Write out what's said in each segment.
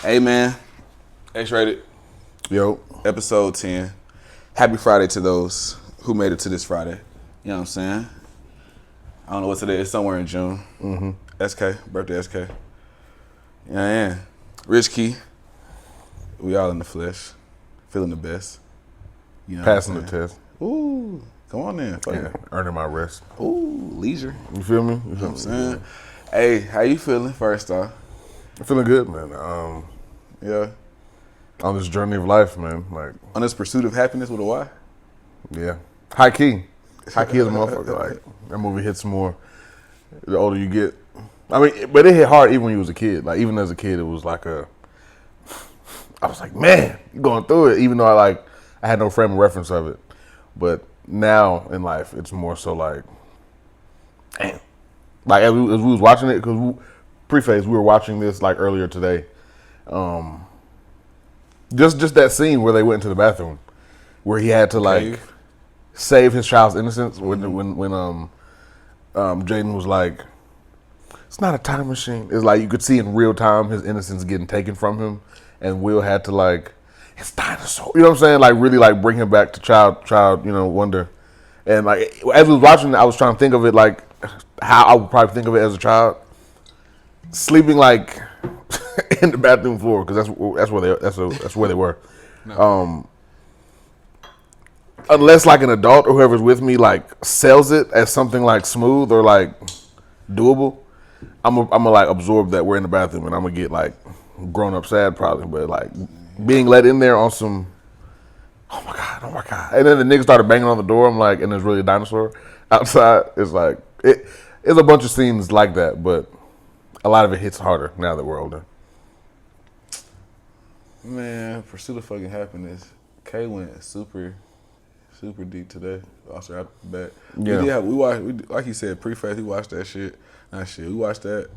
Hey man, Xrated. Yo. Episode 10. Happy Friday to those who made it to this Friday. You know what I'm saying? I don't know what today is, somewhere in June. SK, birthday SK. Yeah. Riché Kei. We all in the flesh. Feeling the best. You know Passing the test. Ooh, come on then. Yeah, earning my rest. Ooh, leisure. You feel me? You know what I'm saying? Hey, how you feeling first off? I'm feeling good, man. Yeah. On this journey of life, man. Like, On this pursuit of happiness with a Y? yeah. High key. High key is a motherfucker. Like, that movie hits more the older you get. I mean, but it hit hard even when you was a kid. Like, even as a kid, it was like I was like, man, you're going through it. Even though I had no frame of reference of it. But now in life, it's more so like, damn. Like, as we was watching it, because preface, we were watching this like earlier today. Just that scene where they went into the bathroom, where he had to like save his child's innocence. When Jaden was like, "It's not a time machine." It's like you could see in real time his innocence getting taken from him, and Will had to like, "It's dinosaur." You know what I'm saying? Like really like bring him back to child, wonder. And like as we was watching it, I was trying to think of it like how I would probably think of it as a child, sleeping like in the bathroom floor, because that's where they were. No. Unless like an adult or whoever's with me like sells it as something like smooth or like doable, I'm gonna like absorb that we're in the bathroom and I'm gonna get like grown up sad probably, but like being let in there on some, oh my god, and then the nigga started banging on the door. I'm like, and there's really a dinosaur outside. It's like it's a bunch of scenes like that, but a lot of it hits harder now that we're older. Man, pursuit of fucking happiness. Kay went super deep today. Also after the bat. Yeah. We watched, like you said, preface. We watched that shit. We watched that,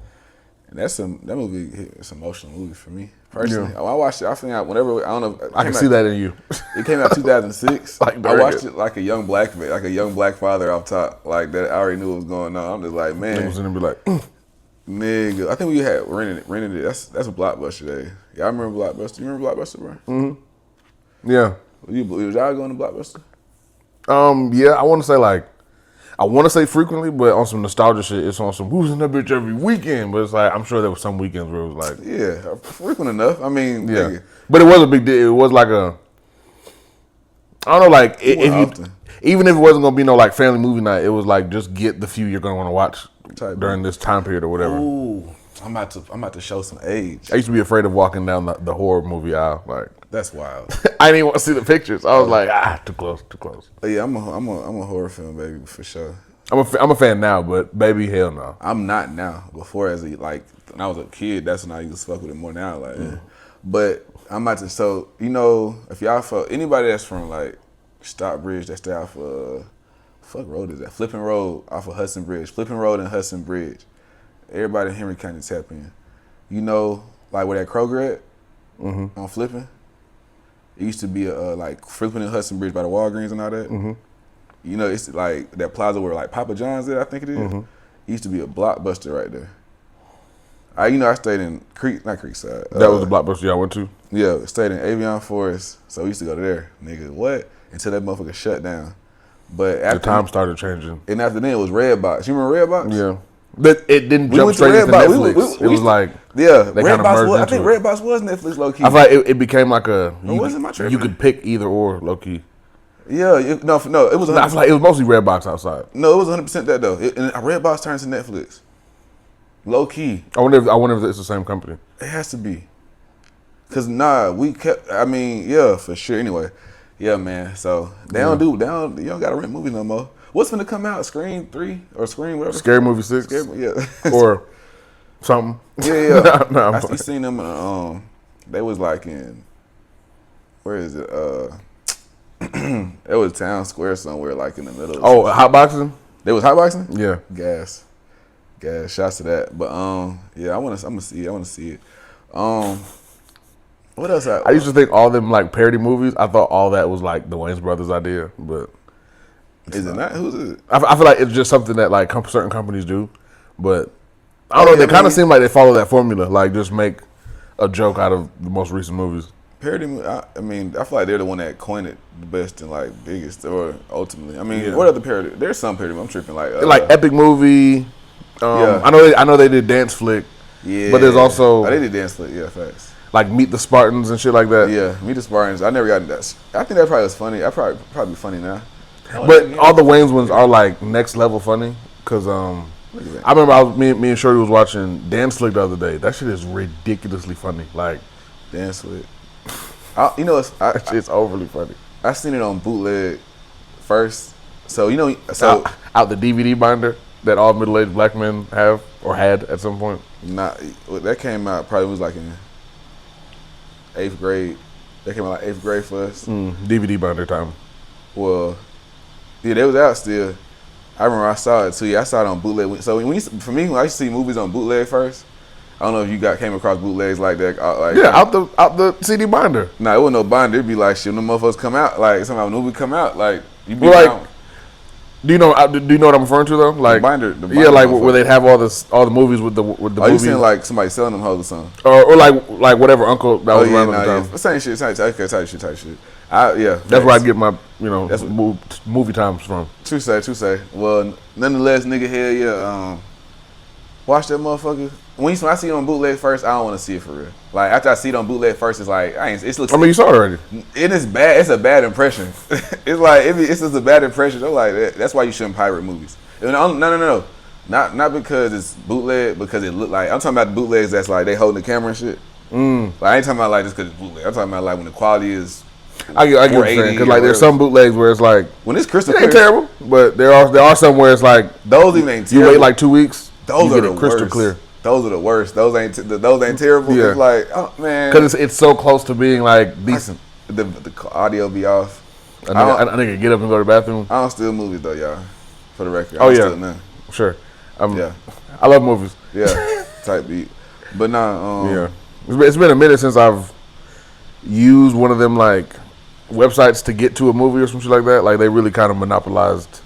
and that movie. It's an emotional movie for me personally. Yeah. I watched it. I think whenever I don't know. I can see that in you. It came out 2006. Like, I watched it like a young black man, like a young black father off top. Like that, I already knew what was going on. I'm just like, man. I was gonna be like, nigga. I think we had rented it. That's a Blockbuster day. Yeah, I remember Blockbuster. You remember Blockbuster, bro? Mm-hmm. Yeah. Was y'all going to Blockbuster? Yeah, I want to say frequently, but on some nostalgia shit, it's on some who's in that bitch every weekend. But it's like I'm sure there was some weekends where it was like, yeah, frequent enough. I mean, yeah, nigga. But it was a big deal. It was like I don't know, like even if it wasn't gonna be no like family movie night, it was like just get the few you're gonna want to watch during this time period or whatever. Ooh, I'm about to show some age. I used to be afraid of walking down the horror movie aisle. Like that's wild. I didn't even want to see the pictures. I was like, too close. Yeah, I'm a horror film baby for sure. I'm a fan now, but baby, hell no. I'm not now. Before, when I was a kid, that's when I used to fuck with it more now. Like, but I'm about to. So if y'all anybody that's from like Stockbridge, that stay off fuck road is that? Flipping Road off of Hudson Bridge. Flipping Road and Hudson Bridge. Everybody in Henry County tap in. Like where that Kroger at on Flipping. It used to be like Flipping and Hudson Bridge by the Walgreens and all that. Mm-hmm. It's like that plaza where like Papa John's is, I think it is. Mm-hmm. It used to be a Blockbuster right there. I stayed in not Creekside. That was the Blockbuster y'all went to? Yeah, I stayed in Avion Forest, so we used to go to there. Nigga, what? Until that motherfucker shut down. But after the time started changing. And after then it was Redbox. You remember Redbox? Yeah. But it didn't jump straight into Netflix. It was like, yeah, they kind of merged into I think Redbox was Netflix low key. I feel like it became like you could pick either or low key. Yeah, it was. I feel like it was mostly Redbox outside. No, it was 100% that though. And Redbox turns to Netflix. Low key. I wonder if it's the same company. It has to be. Cause we kept. I mean, yeah, for sure. Anyway, yeah, man. So you don't gotta rent movies no more. What's gonna come out? Scream 3 or Scream whatever? Scary Movie 6? Yeah. Or something. Yeah. No, I seen them they was like in, where is it? It was Town Square somewhere like in the middle. Hotboxing? They was hotboxing? Yeah. Gas. Shouts to that. But yeah, I'm gonna see it. What else? I used to think all them like parody movies, I thought all that was like the Wayans Brothers idea, but is it not? Who's it? I feel like it's just something that like certain companies do, but I don't know. They kind of seem like they follow that formula, like just make a joke out of the most recent movies. Parody, I mean, I feel like they're the one that coined it the best and like biggest, or ultimately. I mean, what other parody? There's some parody. I'm tripping like epic movie. Yeah. I know they did dance flick. Yeah, but there's also they did dance flick. Yeah, facts. Like Meet the Spartans and shit like that. Yeah, Meet the Spartans. I never got that. I think that probably was funny. I probably funny now. But all the Wayne's ones are like next level funny. Cause I remember me and Shorty was watching Dance Flick the other day. That shit is ridiculously funny. Like Dance Flick. It's overly funny. I seen it on bootleg first. So out the DVD binder that all middle-aged black men have or had at some point. That came out probably was like in 8th grade. That came out like 8th grade for us. DVD binder time. Well, yeah, they was out still. I remember I saw it too. Yeah, I saw it on bootleg. So for me, when I used to see movies on bootleg first, I don't know if you came across bootlegs like that. Out the CD binder. Nah, it wasn't no binder. It'd be like shit. When the motherfuckers come out, like somehow a movie come out, like you be like. Do you know what I'm referring to though? Like the binder like where they'd have all the movies with the movies. You saying like somebody selling them hoes or something? Or like whatever uncle that was around at the time. Yeah. Same shit. Type shit. That's where I get my that's movie times from. True say. Well, nonetheless, nigga, hell yeah. Watch that motherfucker. When I see it on bootleg first, I don't want to see it for real. Like after I see it on bootleg first, it's like you saw it already. It is bad. It's a bad impression. It's like it's just a bad impression. I'm like that's why you shouldn't pirate movies. No. Not because it's bootleg, because it look like I'm talking about the bootlegs that's like they holding the camera and shit. Like I ain't talking about like just because it's bootleg. I'm talking about like when the quality is. I get what you're saying, because like there's some bootlegs where it's like when it's crystal clear, it ain't terrible, but there are some where it's like those even ain't terrible. You wait like 2 weeks, those are the crystal worst. Clear. Those are the worst. Those ain't terrible. Yeah. It's like, oh man, because it's so close to being like decent. The audio be off. I nigga get up and go to the bathroom. I don't steal movies though, y'all. For the record, I steal none. Sure. Yeah, I love movies. Yeah, type beat. But yeah, it's been a minute since I've used one of them like websites to get to a movie or some shit like that. Like they really kind of monopolized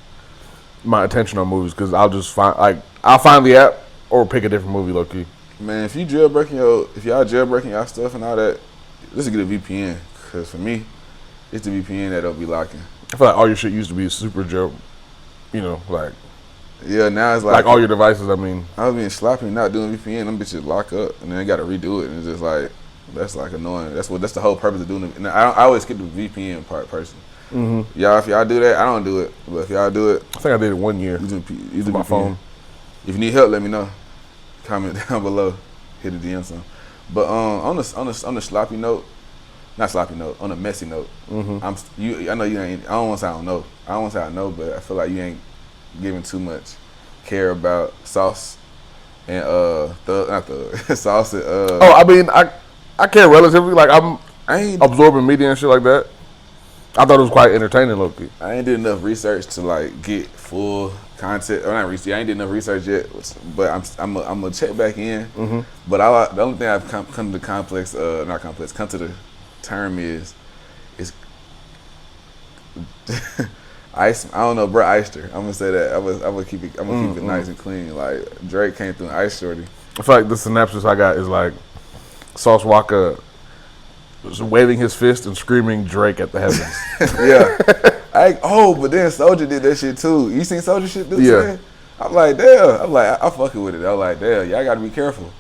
my attention on movies because I'll find the app or pick a different movie, low key. Man, if y'all jailbreaking y'all stuff and all that, just get a VPN. Cause for me, it's the VPN that'll be locking. I feel like all your shit used to be super jail, like. Yeah, now it's like all your devices. I mean, I was being sloppy not doing VPN. Them bitches lock up and then they got to redo it, and it's just like that's like annoying. That's the whole purpose of doing it. And I always skip the VPN part personally. Mm-hmm. Y'all, if y'all do that, I don't do it. But if y'all do it, I think I did it 1 year. Using my phone. If you need help, let me know. Comment down below. Hit the DM some. But on the sloppy note, not sloppy note, on a messy note, I know you ain't. I don't want to say I don't know. I don't want to say I know, but I feel like you ain't giving too much care about sauce and sauce and I mean I care relatively. Like I ain't absorbing media and shit like that. I thought it was quite entertaining, low key. I ain't did enough research to like get full content. Or not research. I ain't did enough research yet, but I'm gonna check back in. Mm-hmm. But the only thing I've come to the term is ice. I don't know, bro. Iced her. I'm gonna say that. I'm gonna keep it nice and clean. Like Drake came through and iced shorty. I feel like the synopsis I got is like Sauce Walka waving his fist and screaming Drake at the heavens. Yeah. But then Soulja did that shit too. You seen Soulja shit do? Yeah. I'm like, damn. I'm fucking with it. I'm like, damn. Y'all gotta be careful.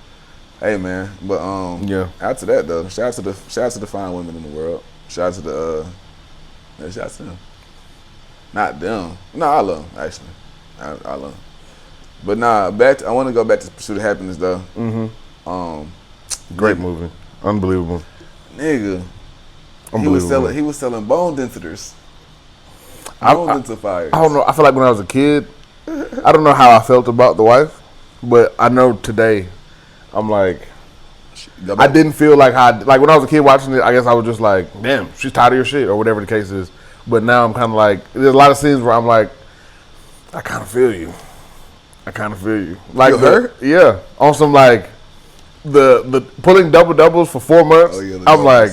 Hey man, but yeah. After that though, shout out to the fine women in the world. Shout out to shout out to them. Not them. No, I love them actually. I love them. But nah, I want to go back to Pursuit of Happiness though. Great movie, unbelievable. Nigga, unbelievable. He was selling bone dentures. Bone dentifiers. I don't know. I feel like when I was a kid, I don't know how I felt about the wife, but I know today, I'm like, I didn't feel like like when I was a kid watching it. I guess I was just like, damn, she's tired of your shit or whatever the case is. But now I'm kind of like, there's a lot of scenes where I'm like, I kind of feel you. Like her? Yeah, on some like the pulling doubles for 4 months. I'm like,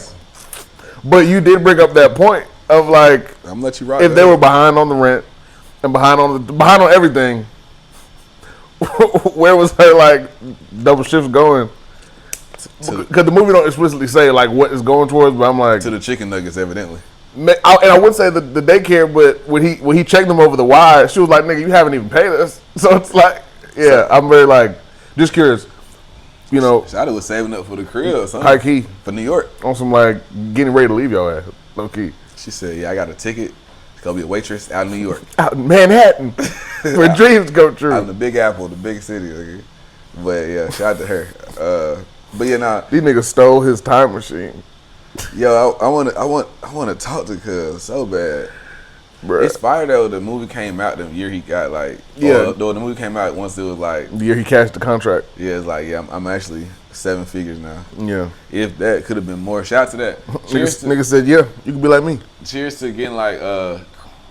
but you did bring up that point of like, I'm gonna let you rock. If they were behind on the rent and behind on everything, where was her like double shifts going? because the movie don't explicitly say like what it's going towards, but I'm like to the chicken nuggets, evidently. And I wouldn't say the daycare, but when he checked them over the wire, she was like, "Nigga, you haven't even paid us." So it's like, yeah, I'm very like just curious. You know, Shawty was saving up for the crib or something. High key For New York. On some like getting ready to leave your ass. Low key. She said, "Yeah, I got a ticket. It's gonna be a waitress out in New York, out in Manhattan, for dreams go true. Out in the Big Apple, the big city." Okay? But yeah, shout out to her. But yeah, nah. These niggas stole his time machine. Yo, I want to talk to Cuz so bad. Bruh. It's fire though. The movie came out the year he got like. Yeah. Though the movie came out once it was like. The year he cashed the contract. Yeah, it's like I'm actually 7 figures now. Yeah. If that could have been more. Shout out to that. Nigga said, yeah, you can be like me. Cheers to getting like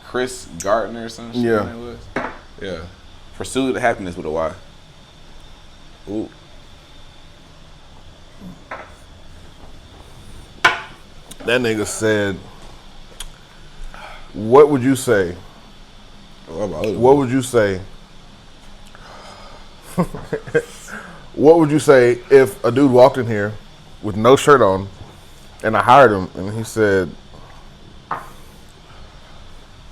Chris Gardner or some shit. Yeah. Was. Yeah. Pursued Happiness with a Y. Ooh. That nigga said, what would you say? What would you say? What would you say if a dude walked in here with no shirt on and I hired him and he said,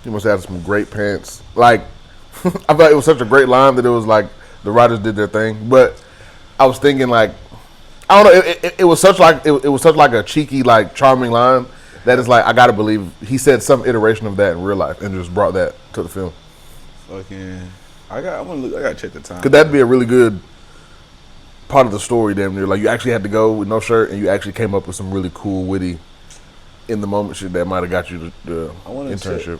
he must have some great pants. Like, I thought it was such a great line that it was like the writers did their thing. But I was thinking like, I don't know. It was such like it was such like a cheeky, like charming line that it's like I gotta believe he said some iteration of that in real life and just brought that to the film. Fucking, I gotta check the time. Could that be a really good part of the story? Damn near, like you actually had to go with no shirt and you actually came up with some really cool, witty, in the moment shit that might have got you the internship. Check.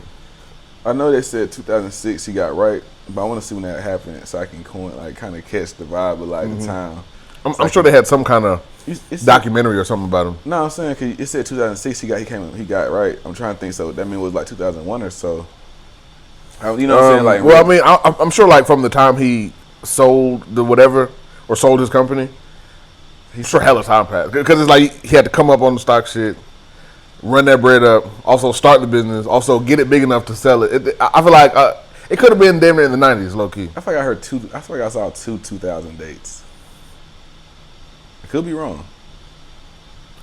I know they said 2006 he got right, but I want to see when that happened so I can kind of catch the vibe of like the time. I'm sure they had some kind of documentary or something about him. No, I'm saying cause it said 2006 he got it right. I'm trying to think, so that means it was like 2001 or so. You know what I'm saying? Like, well, I mean, I'm sure like from the time he sold the whatever or sold his company, he's sure hella time passed because it's like he had to come up on the stock shit, run that bread up, also start the business, also get it big enough to sell it. I feel like it could have been damn near in the 90s, low key. I feel like I feel like I saw two 2000 dates. Could be wrong.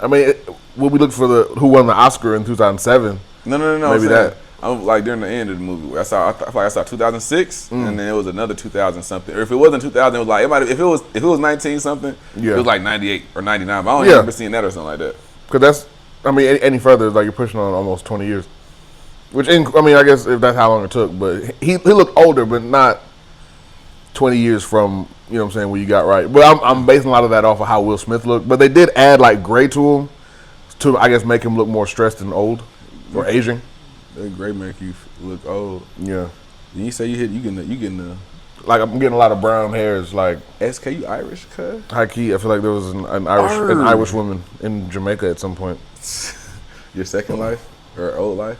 I mean, would we look for who won the Oscar in 2007? No. Maybe that. I'm like during the end of the movie. I feel like I saw 2006, and then it was another 2000 something. Or if it wasn't 2000, it was like if it was 19 something, it was like 98 or 99. But I don't remember seeing that or something like that. Because that's, I mean, any further, like you're pushing on almost 20 years. Which, I mean, I guess if that's how long it took, but he looked older, but not 20 years from, you know what I'm saying, where you got right. But I'm basing a lot of that off of how Will Smith looked. But they did add like gray to him to, I guess, make him look more stressed and old or aging. That gray make you look old. Yeah. And you say you getting the like I'm getting a lot of brown hairs. Like SK, you Irish, cuz? High key, I feel like there was an Irish woman in Jamaica at some point. Your second life or old life?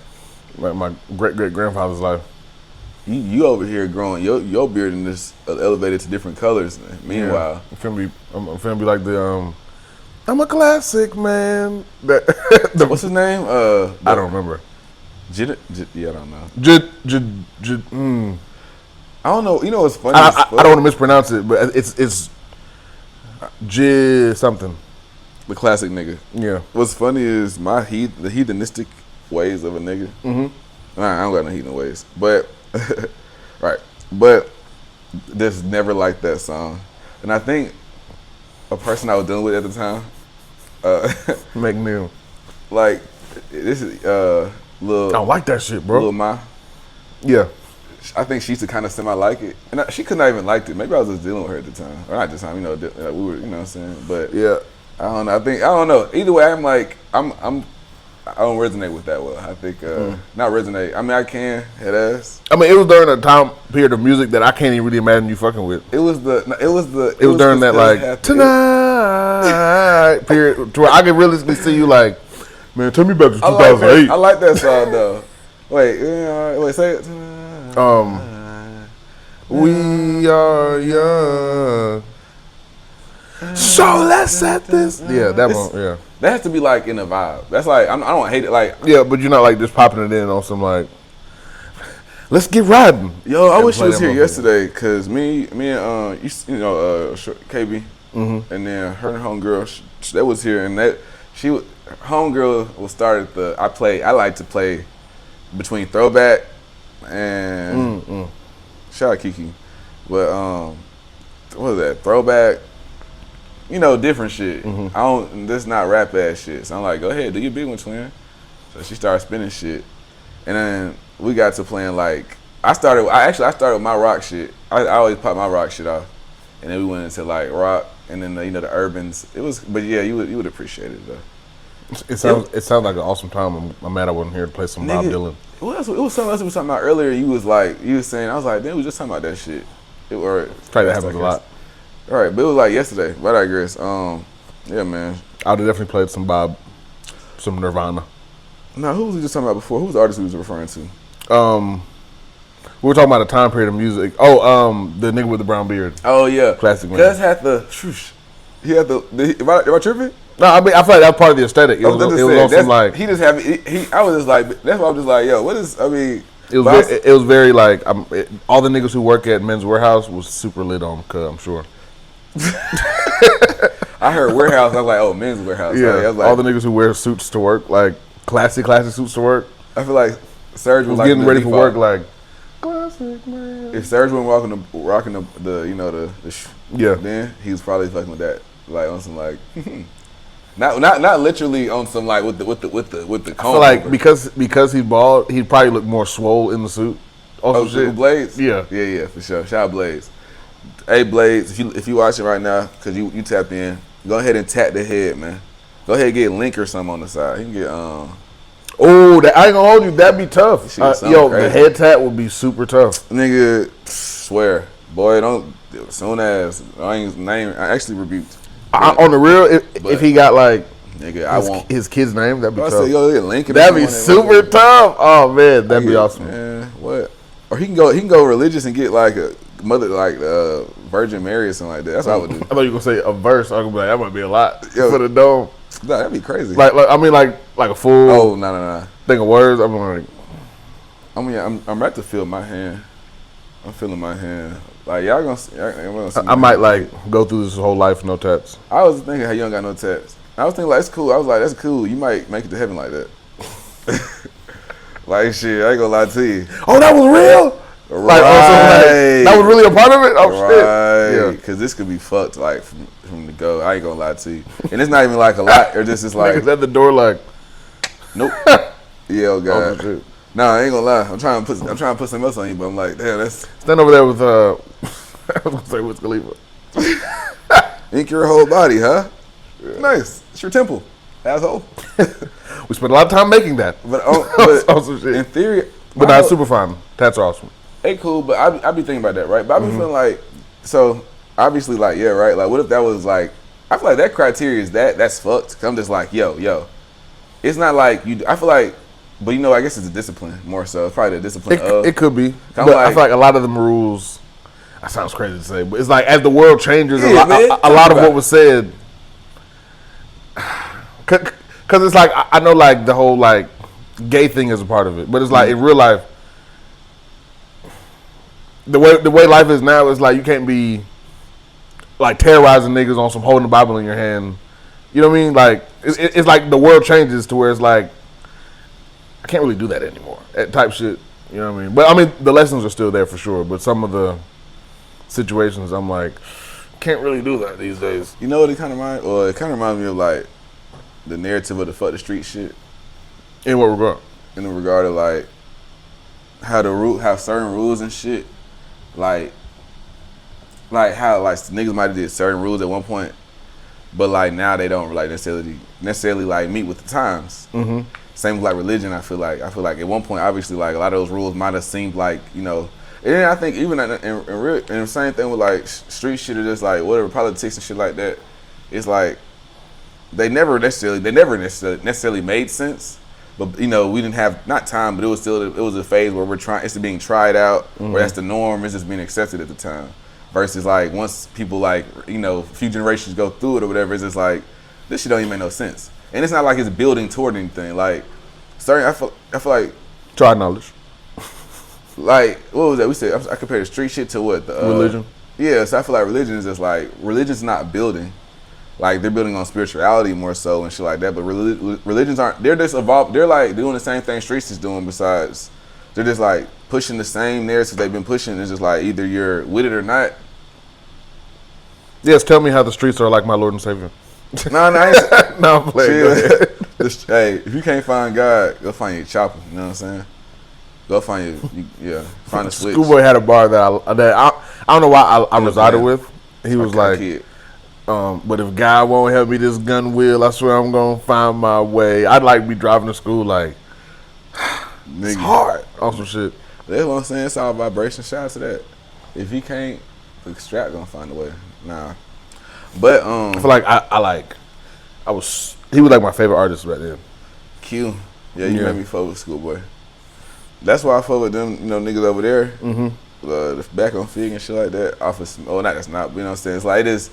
Like my great grandfather's life. You over here growing your beard in this elevated to different colors. Meanwhile, I'm finna be like the I'm a classic man. What's his name? I don't remember. Yeah, I don't know. I don't know. You know what's funny? I don't want to mispronounce it, but it's something. The classic nigga. Yeah. What's funny is the heathenistic ways of a nigga. Mm-hmm. I don't got no heathen ways, but right. But just never liked that song, and I think a person I was dealing with at the time, McNeil, like this is Lil. I don't like that shit, bro. Lil Ma. Yeah. I think she used to kind of semi-like it, and she could not even liked it. Maybe I was just dealing with her at the time, or not the time. You know, like we were. You know what I'm saying? But yeah, I don't know. I don't know. Either way, I don't resonate with that well. I think not resonate. I mean, I can head ass. I mean, it was during a time period of music that I can't even really imagine you fucking with. It was during that like tonight period to where I can realistically see you like, man, take me back to 2008. I like that song though. Wait, say it. We are young. So let's set this. Yeah, that one. Yeah, that has to be like in a vibe. That's like I don't hate it. Like yeah, but you're not like just popping it in on some like. Let's get riding. Yo, I wish you was here yesterday because me and you know KB. and then her and homegirl that was here, and that homegirl was started I like to play between throwback and shout out Kiki, but what was that throwback? You know, different shit. This not rap ass shit. So I'm like, go ahead, do your big one, twin. So she started spinning shit, and then we got to playing like I started with my rock shit. I always pop my rock shit off, and then we went into like rock, and then the urbans. It was, but yeah, you would appreciate it though. It sounds like an awesome time. I'm mad I wasn't here to play some Bob Dylan. It was something else we were talking about earlier. You was saying, I was like, then we was just talking about that shit. Probably that happens a lot. All right, but it was like yesterday. But I guess, yeah, man. I would have definitely played some Nirvana. No, who was we just talking about before? Who was the artist we was referring to? We were talking about a time period of music. Oh, the nigga with the brown beard. Oh yeah, classic man. Cuz had the, he had the. Am I tripping? No, I mean I feel like that was part of the aesthetic. It was on some like he just have. I was just like that's why I'm just like yo. What is? I mean, it was very like all the niggas who work at Men's Warehouse was super lit on. Cuz I'm sure. I heard warehouse. I was like, oh, Men's Warehouse. Yeah, I was like, all the niggas who wear suits to work, like classic suits to work. I feel like Serge was like getting ready for work, like classic man. If Serge wasn't rocking the yeah, then he was probably fucking with that, like on some like, not literally on some like with the comb. I feel like because he's bald, he'd probably look more swole in the suit. Oh shit, Blades. Yeah, for sure. Shout out Blades. Hey Blades, if you watching right now, cause you tap in, go ahead and tap the head, man. Go ahead and get Link or something on the side. You can get Oh, I ain't gonna hold you. That'd be tough. Yo, crazy. The head tap would be super tough. Nigga, swear, boy, don't. Soon as I actually rebuked. On the real, if he got like, nigga, his kid's name. That'd be tough. Say, yo, Link. That'd be super tough. Oh man, that'd be awesome. Man, what? Or he can go religious and get like a mother like Virgin Mary or something like that. That's what I would do. I thought you were gonna say a verse. I was gonna be like, that might be a lot for the dome. Nah, that'd be crazy. Like a full. Oh no. Thing of words. I'm like, I'm about to feel my hand. I'm feeling my hand. Like y'all gonna see I might like go through this whole life no tats. I was thinking how you don't got no tats. I was thinking like it's cool. I was like that's cool. You might make it to heaven like that. Like shit, I ain't gonna lie to you. Oh, that was real. Right. That was really a part of it. Oh right. Shit. Yeah. Because this could be fucked like from the go. I ain't gonna lie to you. And it's not even like a lot. Or just it's like niggas at the door like, nope. Yeah, oh god. Oh, nah, I ain't gonna lie. I'm trying to put something else on you, but I'm like, damn, that's stand over there with I was gonna say Wiz Khalifa. Ink your whole body, huh? Yeah. Nice. It's your temple, asshole. We spent a lot of time making that. But awesome shit. In theory, but not super fun. Tats are awesome. Hey, cool, but I be thinking about that, right? But I be feeling like, so obviously, like, yeah, right. Like, what if that was like? I feel like that criteria is that's fucked. I'm just like, yo. It's not like you. I feel like, but you know, I guess it's a discipline more so. It's probably the discipline of. It could be, but I feel like a lot of them rules. That sounds crazy to say, but it's like as the world changes, a lot of what was said. Because it's like I know like the whole like gay thing is a part of it, but it's like in real life, the way life is now is like you can't be like terrorizing niggas on some holding the Bible in your hand. You know what I mean? Like it's like the world changes to where it's like I can't really do that anymore. That type shit. You know what I mean? But I mean the lessons are still there for sure. But some of the situations I'm like can't really do that these days. You know what it kind of reminds? Well, it kind of reminds me of like the narrative of the fuck the street shit. In what regard? In the regard of like how certain rules and shit, like how like niggas might have did certain rules at one point, but like now they don't like necessarily like meet with the times. Mm-hmm. Same with like religion. I feel like at one point obviously like a lot of those rules might have seemed like you know. And then I think even in the same thing with like street shit or just like whatever politics and shit like that, it's like they never necessarily made sense. But you know we didn't have not time, but it was a phase where it's being tried out, where that's the norm, it's just being accepted at the time. Versus like once people like you know a few generations go through it or whatever, it's just like this shit don't even make no sense. And it's not like it's building toward anything. Like I feel like try knowledge. Like what was that we said? I compared the street shit to what the religion. Yeah, so I feel like religion is just like religion's not building. Like they're building on spirituality more so and shit like that. But religions aren't. They're just evolved. They're like doing the same thing streets is doing. Besides, they're just like pushing the same narrative they've been pushing. It's just like either you're with it or not. Yes, tell me how the streets are like my Lord and Savior. No, I ain't. No, I'm playing. Hey, if you can't find God, go find your chopper. You know what I'm saying? Go find find a switch. Schoolboy had a bar that I don't know why I resided with. He was like, but if God won't help me this gun will, I swear I'm gonna find my way. I'd like be driving to school like it's hard on some shit. That's what I'm saying. It's all vibration. Shout out to that. If he can't, the strap gonna find a way. Nah, but I feel like he was like my favorite artist right then. Q, you made me fuck with Schoolboy. That's why I fuck with them, niggas over there. The back on Fig and shit like that. Off of, that's not. You know what I'm saying? It's like it's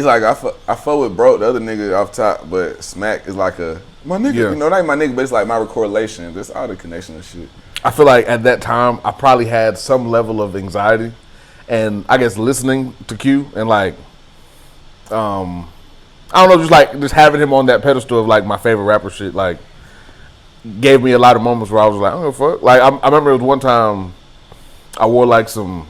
like I fuck with Bro, the other nigga off top, but Smack is like my nigga. Yeah. Not my nigga, but it's like my correlation. There's all the connection and shit. I feel like at that time I probably had some level of anxiety, and I guess listening to Q and like, I don't know, just having him on that pedestal of like my favorite rapper shit, like gave me a lot of moments where I was like, I don't give a fuck. Like I remember it was one time I wore like some,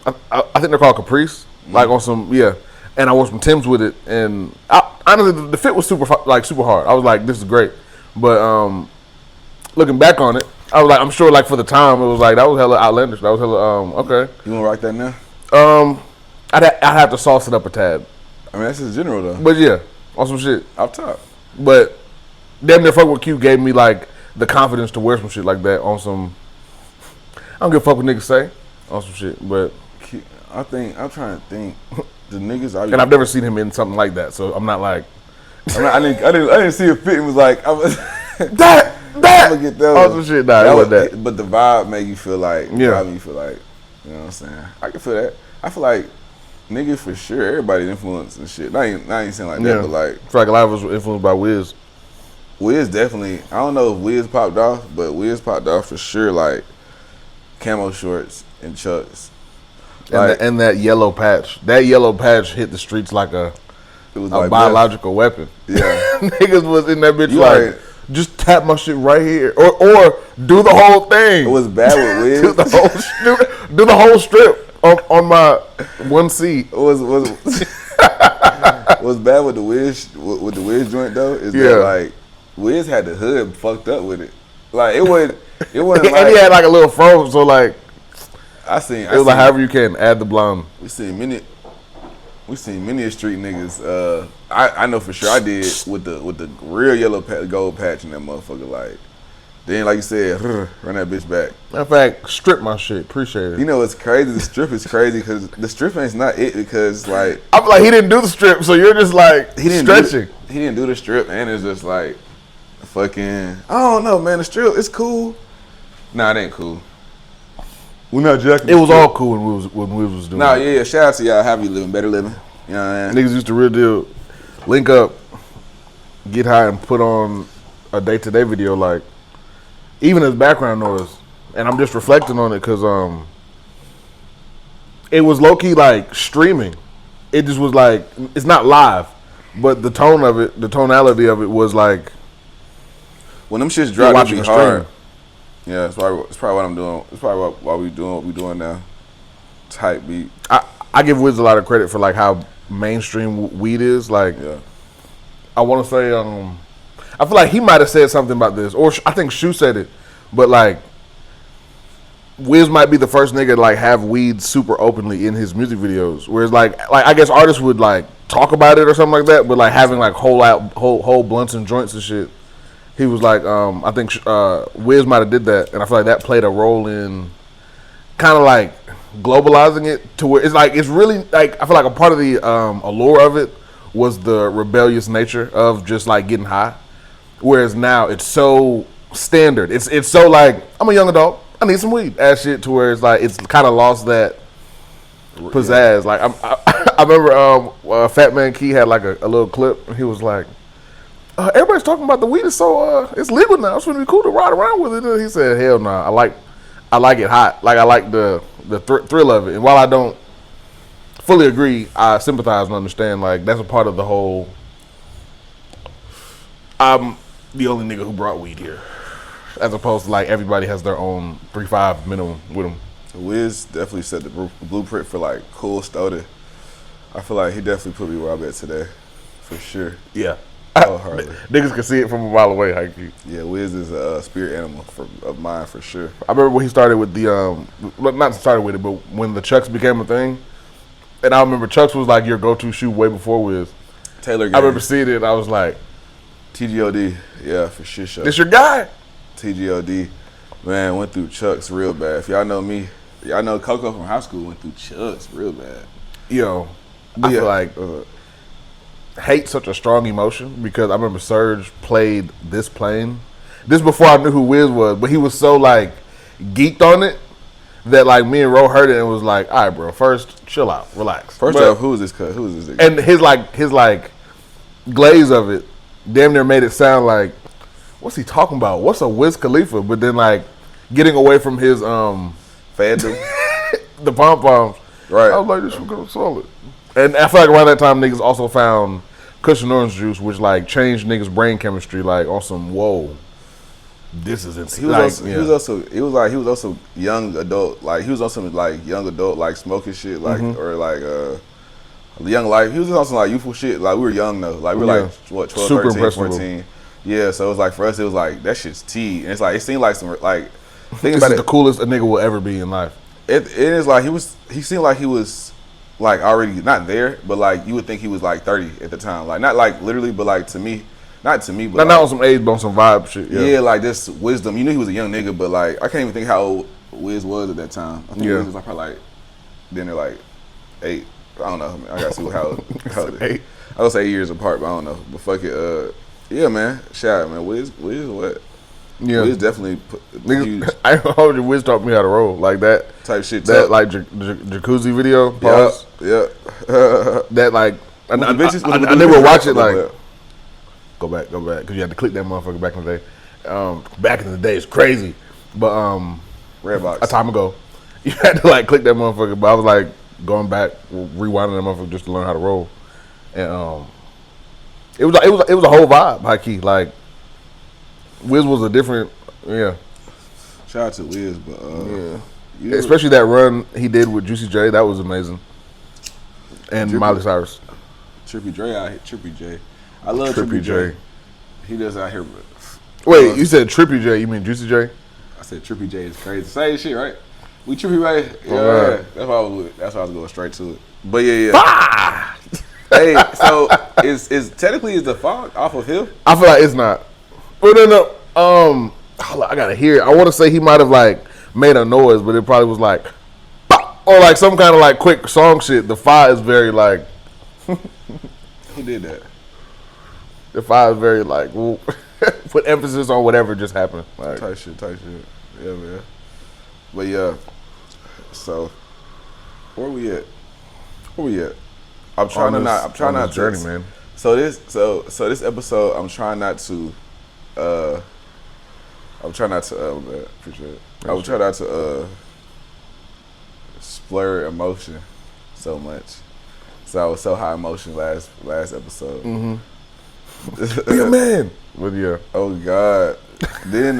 I think they're called Caprice, like on some and I wore some Timbs with it, and honestly the fit was super hard. I was like, this is great, but looking back on it, I was like, I'm sure like for the time it was like that was hella outlandish. That was hella okay. You wanna rock that now? I'd have to sauce it up a tad. I mean that's just general though. But yeah, on some shit up top. But damn near fuck with Q gave me like the confidence to wear some shit like that on some. I don't give a fuck what niggas say on some shit, but I'm trying to think the niggas. And I've never seen him in something like that, so I'm not like. I didn't see it fit. It was like I was that. I'm gonna get that. On some shit, nah, that that. But the vibe make you feel like. Vibe make you feel like. You know what I'm saying? I can feel that. I feel like niggas for sure. Everybody influenced and shit. I ain't saying like that, but like. I feel like a lot of us were influenced by Wiz. Wiz definitely. I don't know if Wiz popped off, but Wiz popped off for sure. Like camo shorts and chucks. And that yellow patch. That yellow patch hit the streets like a biological weapon. Yeah. Niggas was in that bitch like, just tap my shit right here. Or do the whole thing. It was bad with Wiz. do the whole strip on my 1C. What's bad with the Wiz joint though is that like Wiz had the hood fucked up with it. Like it wasn't like, and he had like a little fro, so like it was like however you can add the blonde. We seen many street niggas. I know for sure I did with the real yellow gold patch in that motherfucker. Like then like you said, run that bitch back. In fact, strip my shit. Appreciate it. You know what's crazy? The strip is crazy because the strip ain't not it because like I'm like he didn't do the strip, so you're just like he didn't stretching. He didn't do the strip, and it's just like fucking. I don't know, man. The strip it's cool. Nah, it ain't cool. We're not jacking. It was all cool when we was doing. Nah, yeah. Shout out to y'all. Happy living, better living. You know what I mean? Niggas used to real deal link up, get high, and put on a day-to-day video like even as background noise. And I'm just reflecting on it because it was low key like streaming. It just was like it's not live, but the tone of it, the tonality of it was like when them shits drop, it be hard. Yeah, it's probably what I'm doing. It's probably why we doing what we doing now. Type beat. I give Wiz a lot of credit for like how mainstream weed is. Like, I want to say, I feel like he might have said something about this, or I think Shu said it, but like, Wiz might be the first nigga to like have weed super openly in his music videos. Whereas like I guess artists would like talk about it or something like that, but like having like whole blunts and joints and shit. He was like, I think Wiz might have did that, and I feel like that played a role in kind of like globalizing it to where it's really like I feel like a part of the allure of it was the rebellious nature of just like getting high, whereas now it's so standard. It's so like I'm a young adult, I need some weed ass shit to where it's like it's kind of lost that pizzazz. Like I remember Fat Man Key had like a little clip, and he was like. Everybody's talking about the weed is so it's legal now. It's gonna be cool to ride around with it. And he said, "Hell no, I like it hot. Like I like the the thrill of it. And while I don't fully agree, I sympathize and understand. Like that's a part of the whole. I'm the only nigga who brought weed here, as opposed to like everybody has their own 3.5 minimum with them. Wiz definitely set the blueprint for like cool stoner. I feel like he definitely put me where I'm at today, for sure. Yeah. Oh, hardly. Niggas can see it from a mile away. Yeah, Wiz is a spirit animal of mine for sure. I remember when he started with the not started with it, but when the Chucks became a thing, and I remember Chucks was like your go-to shoe way before Wiz. Taylor Gang. I remember seeing it. And I was like, TGOD, yeah, for sure. This your guy? TGOD, man, went through Chucks real bad. If y'all know me, y'all know Coco from high school went through Chucks real bad. Yo, I feel like hate such a strong emotion because I remember Surge played This Plane. This before I knew who Wiz was, but he was so like geeked on it that like me and Ro heard it and was like, all right, bro, first chill out, relax. First off, who is this cut? Who is this nigga? And his glaze of it damn near made it sound like, what's he talking about? What's a Wiz Khalifa? But then like getting away from his fandom, the pom poms. Right. I was like, this was good, solid. And I feel like around that time, niggas also found Cushion Orange Juice, which like changed niggas' brain chemistry, like on some whoa, this is insane. He was also young adult, like he was also like young adult, like smoking shit, like or like young life. He was also like youthful shit. Like we were young though, like we were like what 12, super 13, 14. Yeah, so it was like for us, it was like that shit's tea, and it's like it seemed like some like. This is the coolest a nigga will ever be in life. It is like he seemed like he was. Like already not there, but like you would think he was like 30 at the time. Like not like literally, but like to me, not to me, but not on some age, but on some vibe shit. Yeah, like this wisdom. You knew he was a young nigga, but like I can't even think how old Wiz was at that time. I think Wiz was like probably like then they're like 8. I don't know. I gotta see how 8. I would say 8 years apart, but I don't know. But fuck it. Yeah, man. Shout out, man. Wiz what? Yeah, Wiz definitely huge. I heard Wiz taught me how to roll like that type shit. That like jacuzzi video. Pause. Yeah. That like I never watch it. Like go back because you had to click that motherfucker back in the day. Back in the day, it's crazy. But Redbox. A time ago, you had to like click that motherfucker. But I was like going back, rewinding that motherfucker just to learn how to roll, and it was a whole vibe, high key. Like Wiz was a different, Shout out to Wiz, but especially that run he did with Juicy J, that was amazing. And Miley Cyrus. Trippy J. I love Trippy J. He does out here. Wait, you said Trippy J? You mean Juicy J? I said Trippy J is crazy. Same shit, right? We Trippy right? Yeah. That's why I was going straight to it. But yeah. Hey, so is the fog off of him? I feel like it's not. Oh no. I gotta hear it. I want to say he might have like made a noise, but it probably was like, or like some kind of like quick song shit. The fire is very like. Who did that? The fire is very like put emphasis on whatever just happened. Like, tight shit. Yeah, man. But yeah, so where we at? I'm trying not to journey, man. So this episode, I'm trying not to. Man, appreciate it. I would try not to splur emotion so much. So I was so high emotion last episode. Mm-hmm. Be a man. With you. Oh God. then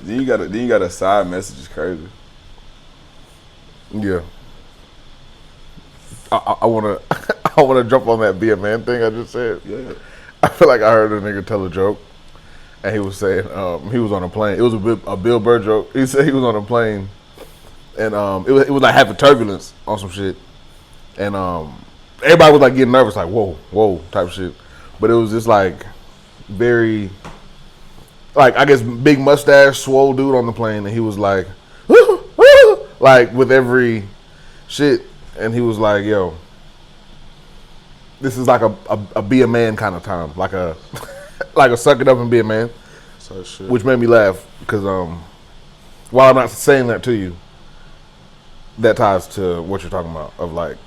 you got a side message. It's crazy. Yeah. I wanna jump on that be a man thing I just said. Yeah. I feel like I heard a nigga tell a joke. And he was saying he was on a plane. It was a Bill Burr joke. He said he was on a plane, and it was like having turbulence on some shit, and everybody was like getting nervous, like whoa type of shit. But it was just like very, like I guess big mustache, swole dude on the plane, and he was like, like with every shit, and he was like, yo, this is like a be a man kind of time, like a. Like a suck it up and be a man, so shit. Which made me laugh because while I'm not saying that to you, that ties to what you're talking about of like,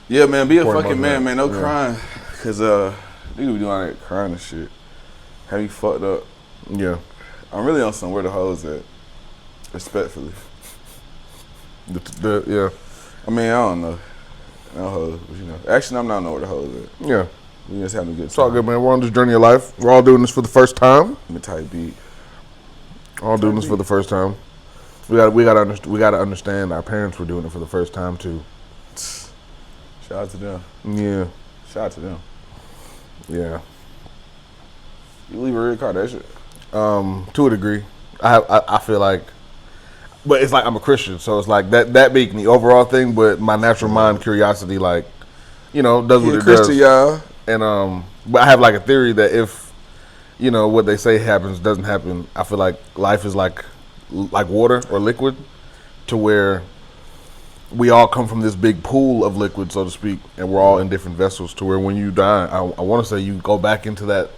yeah, man, be a fucking man, no crying, cause niggas be doing that crying and shit, have you fucked up. Yeah, I'm really on some where the hoes at, respectfully. Yeah. I mean, I don't know. No hoes, but you know. Actually, I'm not know where the hoes at. Yeah. We just having a good time. It's all good, man. We're on this journey of life. We're all doing this for the first time. I'm a tight beat. All doing this for the first time. We gotta understand our parents were doing it for the first time too. Shout out to them. Yeah. Shout out to them. Yeah. You believe in reincarnation? To a degree. I feel like, but it's like I'm a Christian, so it's like that being the overall thing, but my natural mind curiosity, like, you know, does what it Christian, does. y'all. And but I have like a theory that if, you know, what they say happens doesn't happen, I feel like life is like water or liquid, to where we all come from this big pool of liquid, so to speak, and we're all in different vessels, to where when you die, I want to say you go back into that.